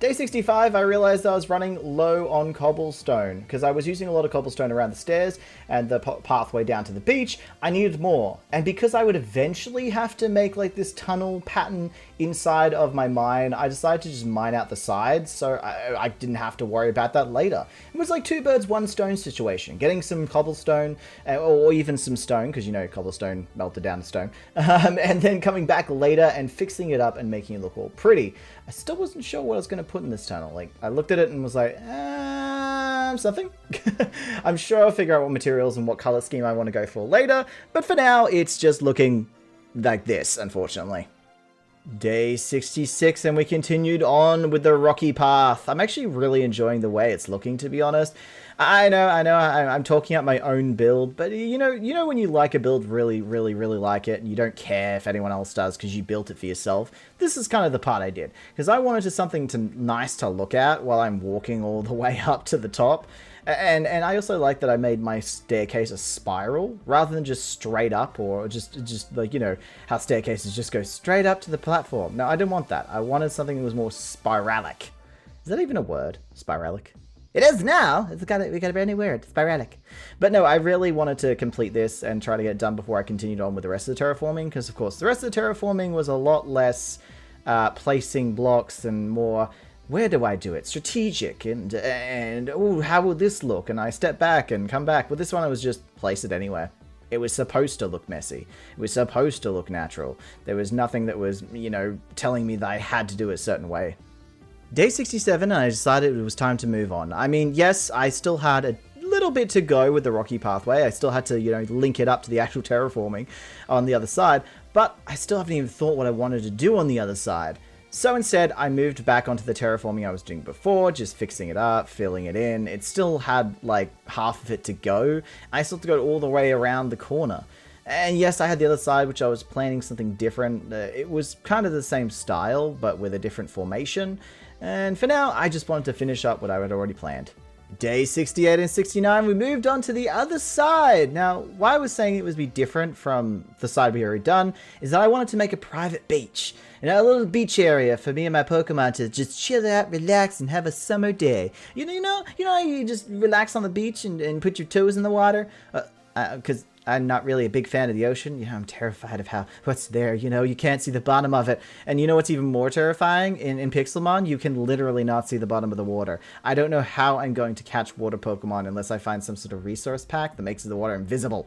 Day 65, I realized I was running low on cobblestone because I was using a lot of cobblestone around the stairs and the pathway down to the beach. I needed more. And because I would eventually have to make like this tunnel pattern inside of my mine, I decided to just mine out the sides so I didn't have to worry about that later. It was like 2 birds, 1 stone situation. Getting some cobblestone or even some stone, because you know cobblestone melted down to stone, and then coming back later and fixing it up and making it look all pretty. I still wasn't sure what I was going to put in this tunnel. Like, I looked at it and was like, something? I'm sure I'll figure out what materials and what color scheme I want to go for later, but for now, it's just looking like this, unfortunately. Day 66, and we continued on with the rocky path. I'm actually really enjoying the way it's looking, to be honest. I know, I'm talking out my own build, but you know when you like a build, really like it, and you don't care if anyone else does because you built it for yourself? This is kind of the part I did, because I wanted something nice to look at while I'm walking all the way up to the top. And I also like that I made my staircase a spiral rather than just straight up, or just like, you know, how staircases just go straight up to the platform. No, I didn't want that. I wanted something that was more spiralic. Is that even a word? Spiralic? It is now. We got a brand new word, spiralic. But no, I really wanted to complete this and try to get it done before I continued on with the rest of the terraforming, because of course the rest of the terraforming was a lot less placing blocks and more, where do I do it? Strategic and oh, how will this look? And I step back and come back. With this one, I was just place it anywhere. It was supposed to look messy. It was supposed to look natural. There was nothing that was, you know, telling me that I had to do it a certain way. Day 67, and I decided it was time to move on. I mean, yes, I still had a little bit to go with the rocky pathway. I still had to, you know, link it up to the actual terraforming on the other side, but I still haven't even thought what I wanted to do on the other side. So instead, I moved back onto the terraforming I was doing before, just fixing it up, filling it in. It still had like half of it to go. I still had to go all the way around the corner. And yes, I had the other side, which I was planning something different. It was kind of the same style, but with a different formation. And for now, I just wanted to finish up what I had already planned. Day 68 and 69, we moved on to the other side. Now, why I was saying it would be different from the side we already done is that I wanted to make a private beach. You know, a little beach area for me and my Pokemon to just chill out, relax, and have a summer day. You know how you just relax on the beach and put your toes in the water? Because I'm not really a big fan of the ocean. You know, I'm terrified of what's there. You know, you can't see the bottom of it. And you know what's even more terrifying? In Pixelmon, you can literally not see the bottom of the water. I don't know how I'm going to catch water Pokemon unless I find some sort of resource pack that makes the water invisible.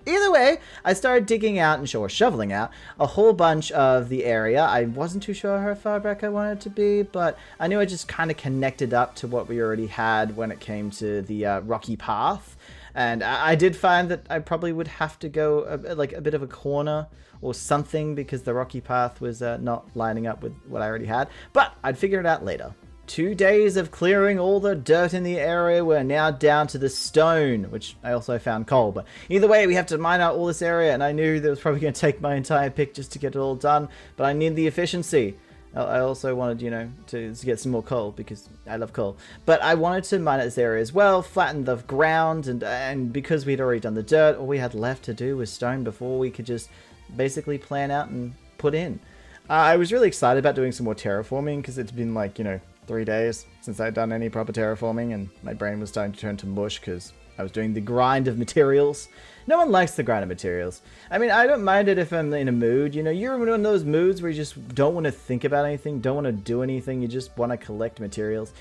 Either way, I started digging out or shoveling out a whole bunch of the area. I wasn't too sure how far back I wanted it to be, but I knew I just kind of connected up to what we already had when it came to the rocky path. And I did find that I probably would have to go like a bit of a corner or something because the rocky path was not lining up with what I already had. But I'd figure it out later. 2 days of clearing all the dirt in the area. We're now down to the stone, which I also found coal. But either way, we have to mine out all this area, and I knew that it was probably going to take my entire pick just to get it all done. But I need the efficiency. I also wanted, you know, to get some more coal because I love coal. But I wanted to mine out this area as well, flatten the ground, and because we'd already done the dirt, all we had left to do was stone before we could just basically plan out and put in. I was really excited about doing some more terraforming because it's been like, you know, 3 days since I'd done any proper terraforming, and my brain was starting to turn to mush because I was doing the grind of materials. No one likes the grind of materials. I mean, I don't mind it if I'm in a mood. You know, you're in one of those moods where you just don't want to think about anything, don't want to do anything, you just want to collect materials.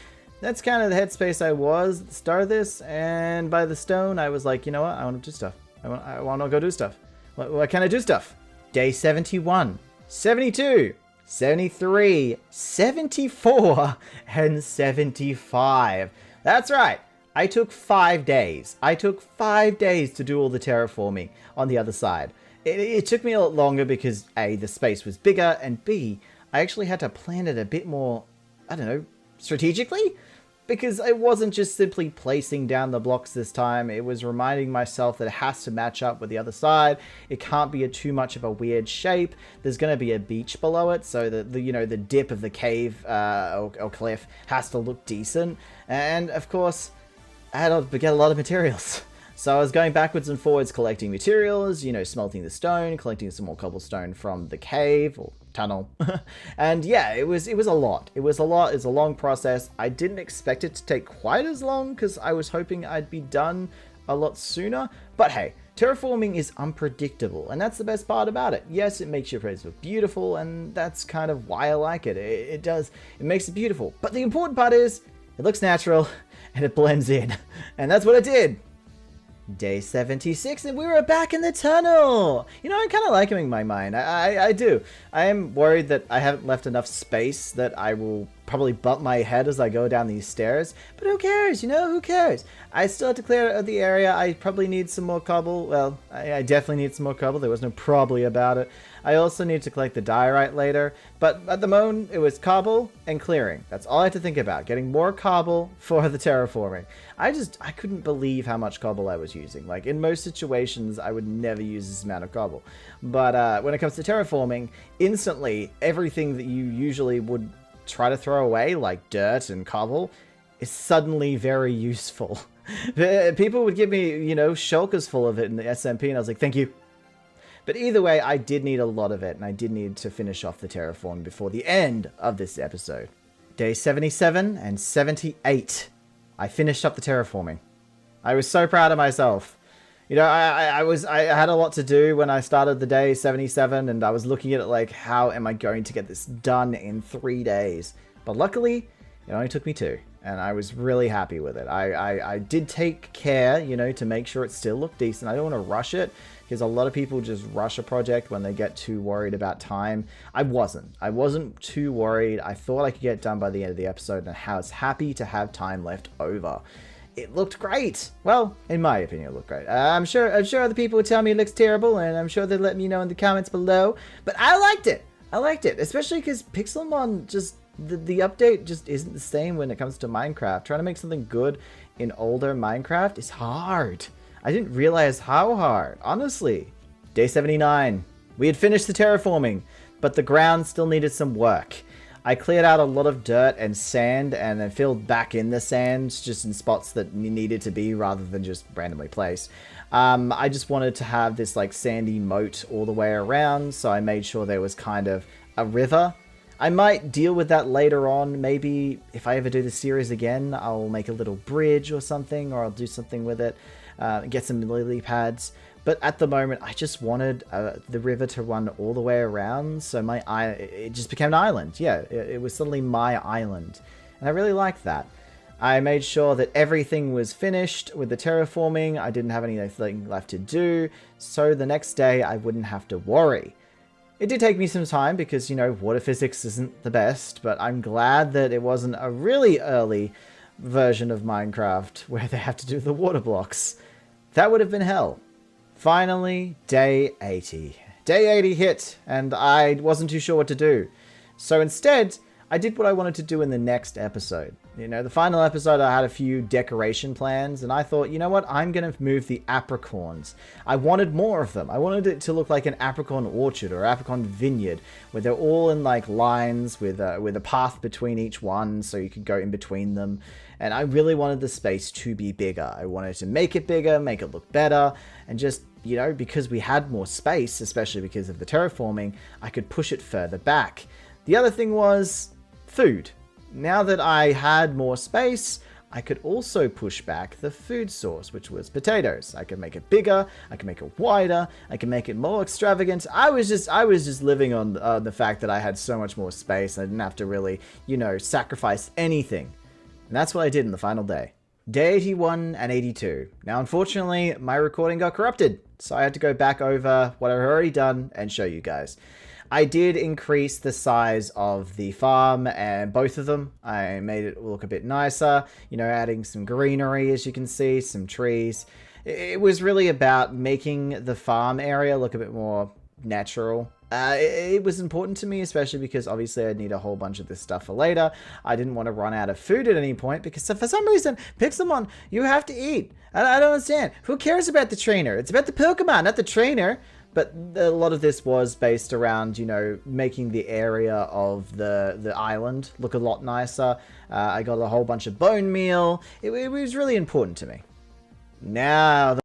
That's kind of the headspace I was at the start of this, and by the stone, I was like, you know what, I want to do stuff. I want to go do stuff. Why can't I do stuff? Day 71, 72, 73, 74, and 75. That's right. I took 5 days. I took 5 days to do all the terraforming on the other side. It took me a lot longer because A, the space was bigger, and B, I actually had to plan it a bit more, I don't know, strategically? Because it wasn't just simply placing down the blocks this time, it was reminding myself that it has to match up with the other side. It can't be too much of a weird shape. There's going to be a beach below it, so that the dip of the cave or cliff has to look decent. And of course, I had to get a lot of materials. So I was going backwards and forwards collecting materials, you know, smelting the stone, collecting some more cobblestone from the cave or tunnel. And yeah, it was a lot. It was a lot. It's a long process. I didn't expect it to take quite as long because I was hoping I'd be done a lot sooner. But hey, terraforming is unpredictable, and that's the best part about it. Yes, it makes your place look beautiful, and that's kind of why I like it. It makes it beautiful. But the important part is it looks natural and it blends in. And that's what it did. Day 76, and we were back in the tunnel. You know, I'm kind of liking my mind. I do. I am worried that I haven't left enough space, that I will probably bump my head as I go down these stairs. But who cares? You know, who cares? I still have to clear out the area. I probably need some more cobble. Well, I definitely need some more cobble. There was no probably about it. I also need to collect the diorite later. But at the moment, it was cobble and clearing. That's all I had to think about. Getting more cobble for the terraforming. I couldn't believe how much cobble I was using. Like, in most situations, I would never use this amount of cobble. But when it comes to terraforming, instantly, everything that you usually would try to throw away, like dirt and cobble, is suddenly very useful. People would give me, you know, shulkers full of it in the SMP, and I was like, thank you. But either way, I did need a lot of it, and I did need to finish off the terraform before the end of this episode. Day 77 and 78. I finished up the terraforming. I was so proud of myself. You know, I had a lot to do when I started the day 77, and I was looking at it like, how am I going to get this done in 3 days? But luckily, it only took me 2, and I was really happy with it. I did take care, you know, to make sure it still looked decent. I don't want to rush it, because a lot of people just rush a project when they get too worried about time. I wasn't too worried. I thought I could get it done by the end of the episode, and I was happy to have time left over. It looked great. Well, in my opinion, it looked great. I'm sure other people would tell me it looks terrible, and I'm sure they'd let me know in the comments below. But I liked it. I liked it, especially because Pixelmon just the update just isn't the same when it comes to Minecraft. Trying to make something good in older Minecraft is hard. I didn't realize how hard, honestly. Day 79. We had finished the terraforming, but the ground still needed some work. I cleared out a lot of dirt and sand and then filled back in the sand just in spots that needed to be rather than just randomly placed. I just wanted to have this like sandy moat all the way around, so I made sure there was kind of a river. I might deal with that later on. Maybe if I ever do the series again, I'll make a little bridge or something, or I'll do something with it, get some lily pads. But at the moment, I just wanted the river to run all the way around, so it just became an island. Yeah, it was suddenly my island, and I really liked that. I made sure that everything was finished with the terraforming. I didn't have anything left to do, so the next day I wouldn't have to worry. It did take me some time because, you know, water physics isn't the best, but I'm glad that it wasn't a really early version of Minecraft where they have to do the water blocks. That would have been hell. Finally, day 80. Day 80 hit, and I wasn't too sure what to do. So instead, I did what I wanted to do in the next episode. You know, the final episode, I had a few decoration plans, and I thought, you know what, I'm going to move the apricorns. I wanted more of them. I wanted it to look like an apricon orchard or apricon vineyard, where they're all in like lines with a path between each one, so you could go in between them. And I really wanted the space to be bigger. I wanted to make it bigger, make it look better, and just, you know, because we had more space, especially because of the terraforming, I could push it further back. The other thing was food. Now that I had more space, I could also push back the food source, which was potatoes. I could make it bigger, I could make it wider, I could make it more extravagant. I was just living on the fact that I had so much more space. I didn't have to really, you know, sacrifice anything. And that's what I did in the final day. Day 81 and 82. Now, unfortunately, my recording got corrupted, so I had to go back over what I've already done and show you guys. I did increase the size of the farm, and both of them. I made it look a bit nicer, you know, adding some greenery, as you can see, some trees. It was really about making the farm area look a bit more natural. It was important to me, especially because obviously I'd need a whole bunch of this stuff for later. I didn't want to run out of food at any point because for some reason, Pixelmon, you have to eat. I don't understand. Who cares about the trainer? It's about the Pokemon, not the trainer. But a lot of this was based around, you know, making the area of the island look a lot nicer. I got a whole bunch of bone meal. It was really important to me. Now, the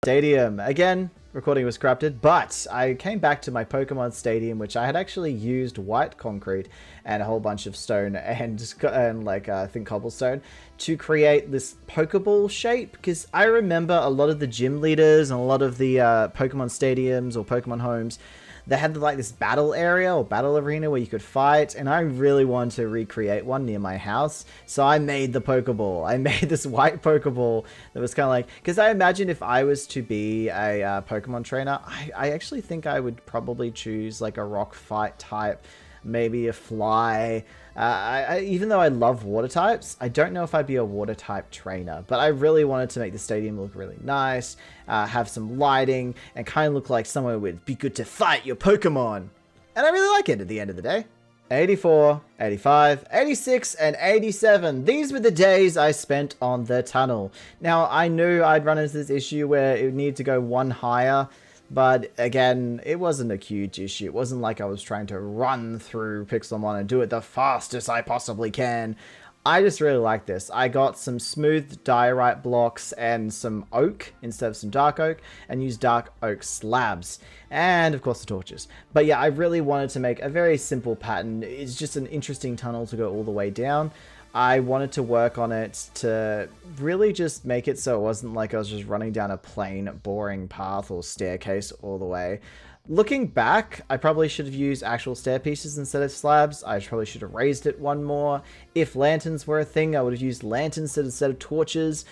stadium. Again, recording was corrupted, but I came back to my Pokemon stadium, which I had actually used white concrete and a whole bunch of stone and like, I think cobblestone to create this Pokeball shape, because I remember a lot of the gym leaders and a lot of the Pokemon stadiums or Pokemon homes, they had like this battle area or battle arena where you could fight, and I really wanted to recreate one near my house, so I made the Pokeball. I made this white Pokeball that was kind of like, because I imagine if I was to be a Pokemon trainer, I actually think I would probably choose like a rock fight type, maybe a fly. Even though I love water types, I don't know if I'd be a water type trainer, but I really wanted to make the stadium look really nice, have some lighting, and kind of look like somewhere would be good to fight your Pokemon. And I really like it at the end of the day. 84, 85, 86, and 87. These were the days I spent on the tunnel. Now, I knew I'd run into this issue where it would need to go one higher, but again, it wasn't a huge issue. It wasn't like I was trying to run through Pixelmon and do it the fastest I possibly can. I just really like this. I got some smooth diorite blocks and some oak instead of some dark oak, and used dark oak slabs. And of course the torches. But yeah, I really wanted to make a very simple pattern. It's just an interesting tunnel to go all the way down. I wanted to work on it to really just make it so it wasn't like I was just running down a plain, boring path or staircase all the way. Looking back, I probably should have used actual stair pieces instead of slabs. I probably should have raised it one more. If lanterns were a thing, I would have used lanterns instead of torches.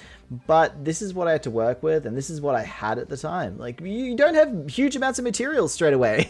But this is what I had to work with, and this is what I had at the time. Like, you don't have huge amounts of materials straight away.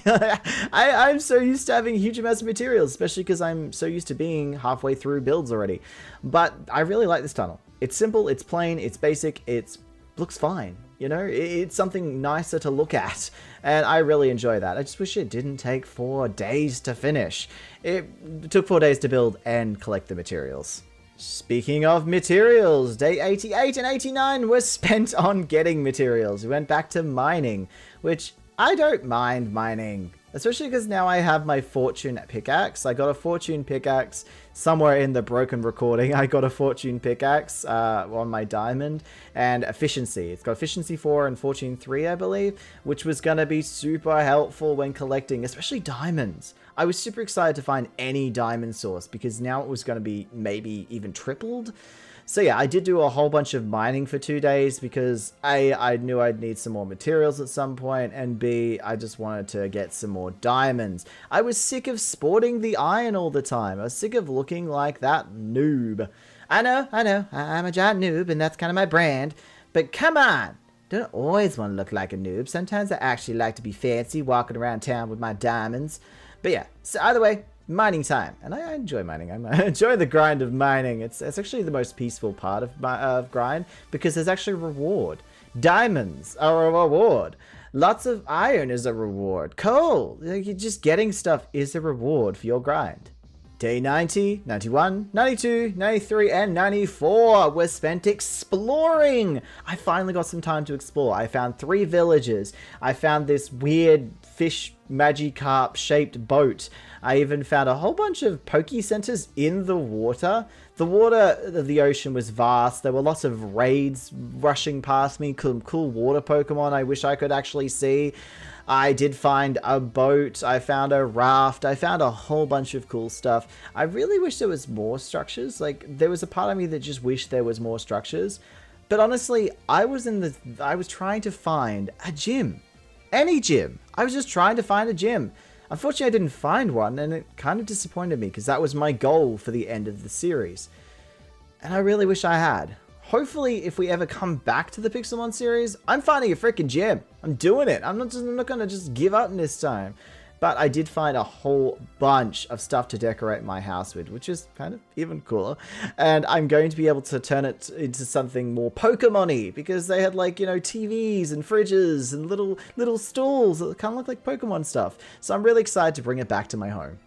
I'm so used to having huge amounts of materials, especially because I'm so used to being halfway through builds already. But I really like this tunnel. It's simple, it's plain, it's basic, it looks fine. You know, it's something nicer to look at, and I really enjoy that. I just wish it didn't take 4 days to finish. It took 4 days to build and collect the materials. Speaking of materials, day 88 and 89 were spent on getting materials. We went back to mining, which I don't mind mining. Especially because now I have my fortune pickaxe. I got a fortune pickaxe somewhere in the broken recording. I got a fortune pickaxe on my diamond, and efficiency. It's got efficiency 4 and fortune 3, I believe, which was going to be super helpful when collecting, especially diamonds. I was super excited to find any diamond source because now it was going to be maybe even tripled. So yeah, I did do a whole bunch of mining for 2 days because I knew I'd need some more materials at some point, and B, I just wanted to get some more diamonds. I was sick of sporting the iron all the time. I was sick of looking like that noob. I know, I'm a giant noob and that's kind of my brand, but come on. Don't always want to look like a noob. Sometimes I actually like to be fancy, walking around town with my diamonds. But yeah, so either way, mining time. And I enjoy mining. I enjoy the grind of mining. It's actually the most peaceful part of grind because there's actually a reward. Diamonds are a reward. Lots of iron is a reward. Coal, like, just getting stuff is a reward for your grind. Day 90, 91, 92, 93, and 94 were spent exploring. I finally got some time to explore. I found 3 villages. I found this weird fish Magikarp shaped boat. I even found a whole bunch of Poke Centers in the water. The water of the ocean was vast. There were lots of raids rushing past me. Cool water Pokemon I wish I could actually see. I did find a boat, I found a raft, I found a whole bunch of cool stuff. I really wish there was more structures. Like, there was a part of me that just wished there was more structures. But honestly, I was trying to find a gym. Any gym. I was just trying to find a gym. Unfortunately, I didn't find one, and it kind of disappointed me, because that was my goal for the end of the series. And I really wish I had. Hopefully, if we ever come back to the Pixelmon series, I'm finding a freaking gym. I'm doing it. I'm not going to just give up this time. But I did find a whole bunch of stuff to decorate my house with, which is kind of even cooler. And I'm going to be able to turn it into something more Pokemon-y, because they had, like, you know, TVs and fridges and little stools that kind of look like Pokemon stuff. So I'm really excited to bring it back to my home.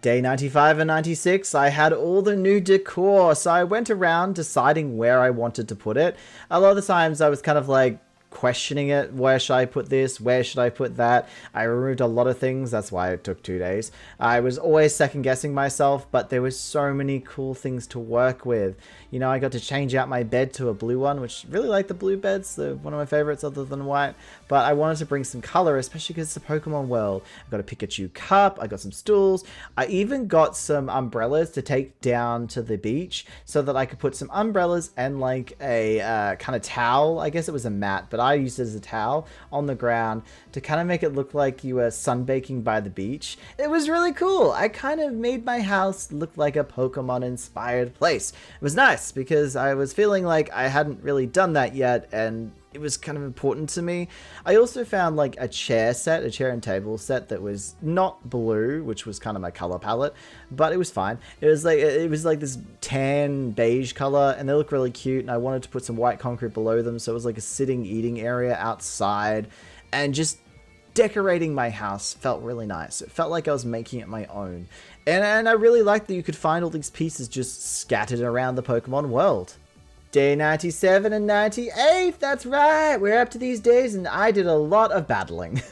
Day 95 and 96, I had all the new decor, so I went around deciding where I wanted to put it. A lot of the times I was kind of like questioning it. Where should I put this? Where should I put that? I removed a lot of things. That's why it took 2 days. I was always second guessing myself, but there was so many cool things to work with. You know, I got to change out my bed to a blue one, which really like the blue beds. They're one of my favorites other than white. But I wanted to bring some color, especially because it's a Pokemon world. I got a Pikachu cup. I got some stools. I even got some umbrellas to take down to the beach so that I could put some umbrellas and like a kind of towel. I guess it was a mat, but I used it as a towel on the ground to kind of make it look like you were sunbaking by the beach. It was really cool. I kind of made my house look like a Pokemon inspired place. It was nice because I was feeling like I hadn't really done that yet, and it was kind of important to me. I also found like a chair and table set that was not blue, which was kind of my color palette, but it was fine. It was like this tan beige color, and they look really cute, and I wanted to put some white concrete below them, so it was like a sitting eating area outside, and just decorating my house felt really nice. It felt like I was making it my own. And I really liked that you could find all these pieces just scattered around the Pokemon world. Day 97 and 98, that's right, we're up to these days, and I did a lot of battling.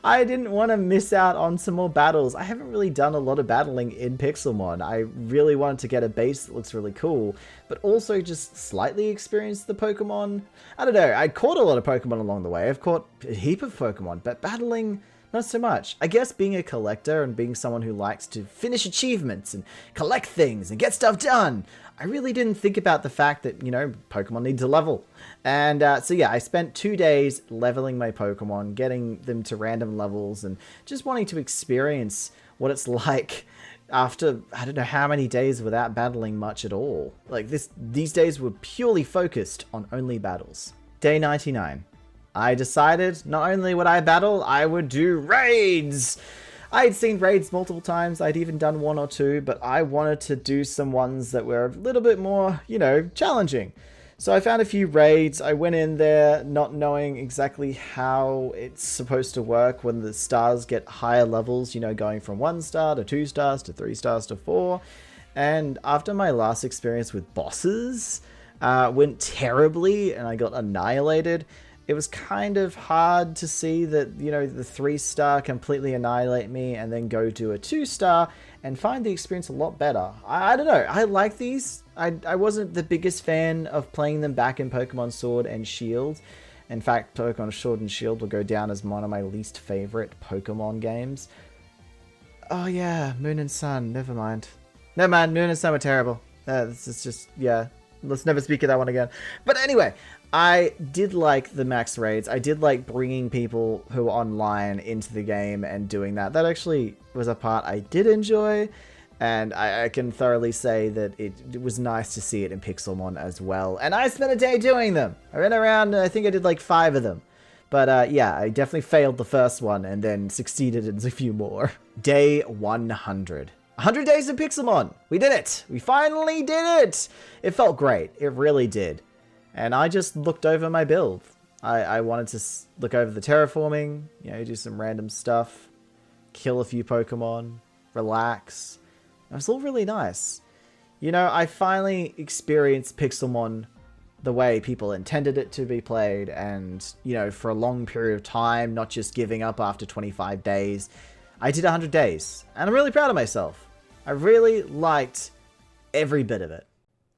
I didn't want to miss out on some more battles. I haven't really done a lot of battling in Pixelmon. I really wanted to get a base that looks really cool, but also just slightly experience the Pokemon. I don't know, I caught a lot of Pokemon along the way. I've caught a heap of Pokemon, but battling, not so much. I guess being a collector and being someone who likes to finish achievements and collect things and get stuff done, I really didn't think about the fact that, you know, Pokemon need to level. And so yeah, I spent 2 days leveling my Pokemon, getting them to random levels, and just wanting to experience what it's like after, I don't know how many days without battling much at all. Like, these days were purely focused on only battles. Day 99. I decided not only would I battle, I would do raids! I had seen raids multiple times, I'd even done 1 or 2, but I wanted to do some ones that were a little bit more, you know, challenging. So I found a few raids, I went in there not knowing exactly how it's supposed to work when the stars get higher levels, you know, going from 1 star to 2 stars to 3 stars to 4. And after my last experience with bosses went terribly and I got annihilated, it was kind of hard to see that, you know, the 3-star completely annihilate me and then go to a 2-star and find the experience a lot better. I don't know, I like these. I wasn't the biggest fan of playing them back in Pokemon Sword and Shield. In fact, Pokemon Sword and Shield will go down as one of my least favorite Pokemon games. Oh yeah, Moon and Sun, never mind. Never mind, Moon and Sun were terrible. It's just, yeah, let's never speak of that one again. But anyway, I did like the max raids. I did like bringing people who are online into the game and doing that. That actually was a part I did enjoy, and I can thoroughly say that it was nice to see it in Pixelmon as well. And I spent a day doing them. I ran around, I think I did like 5 of them. But yeah, I definitely failed the first one and then succeeded in a few more. Day 100. 100 days of Pixelmon! We did it! We finally did it! It felt great. It really did. And I just looked over my build. I wanted to look over the terraforming, you know, do some random stuff, kill a few Pokemon, relax, It was all really nice. You know, I finally experienced Pixelmon the way people intended it to be played, and, you know, for a long period of time, not just giving up after 25 days. I did 100 days, and I'm really proud of myself. I really liked every bit of it.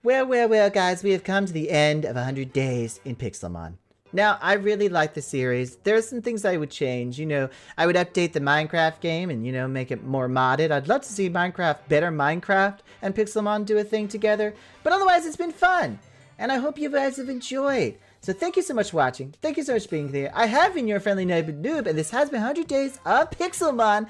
Well, guys, we have come to the end of 100 days in Pixelmon. Now, I really like the series. There are some things I would change. You know, I would update the Minecraft game and, you know, make it more modded. I'd love to see better Minecraft and Pixelmon do a thing together. But otherwise, it's been fun. And I hope you guys have enjoyed. So thank you so much for watching. Thank you so much for being here. I have been your friendly neighborhood Newb, and this has been 100 Days of Pixelmon.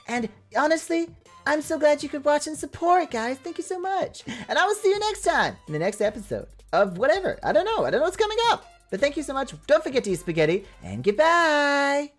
And honestly, I'm so glad you could watch and support, guys. Thank you so much. And I will see you next time in the next episode of whatever. I don't know what's coming up. But thank you so much. Don't forget to eat spaghetti, and goodbye.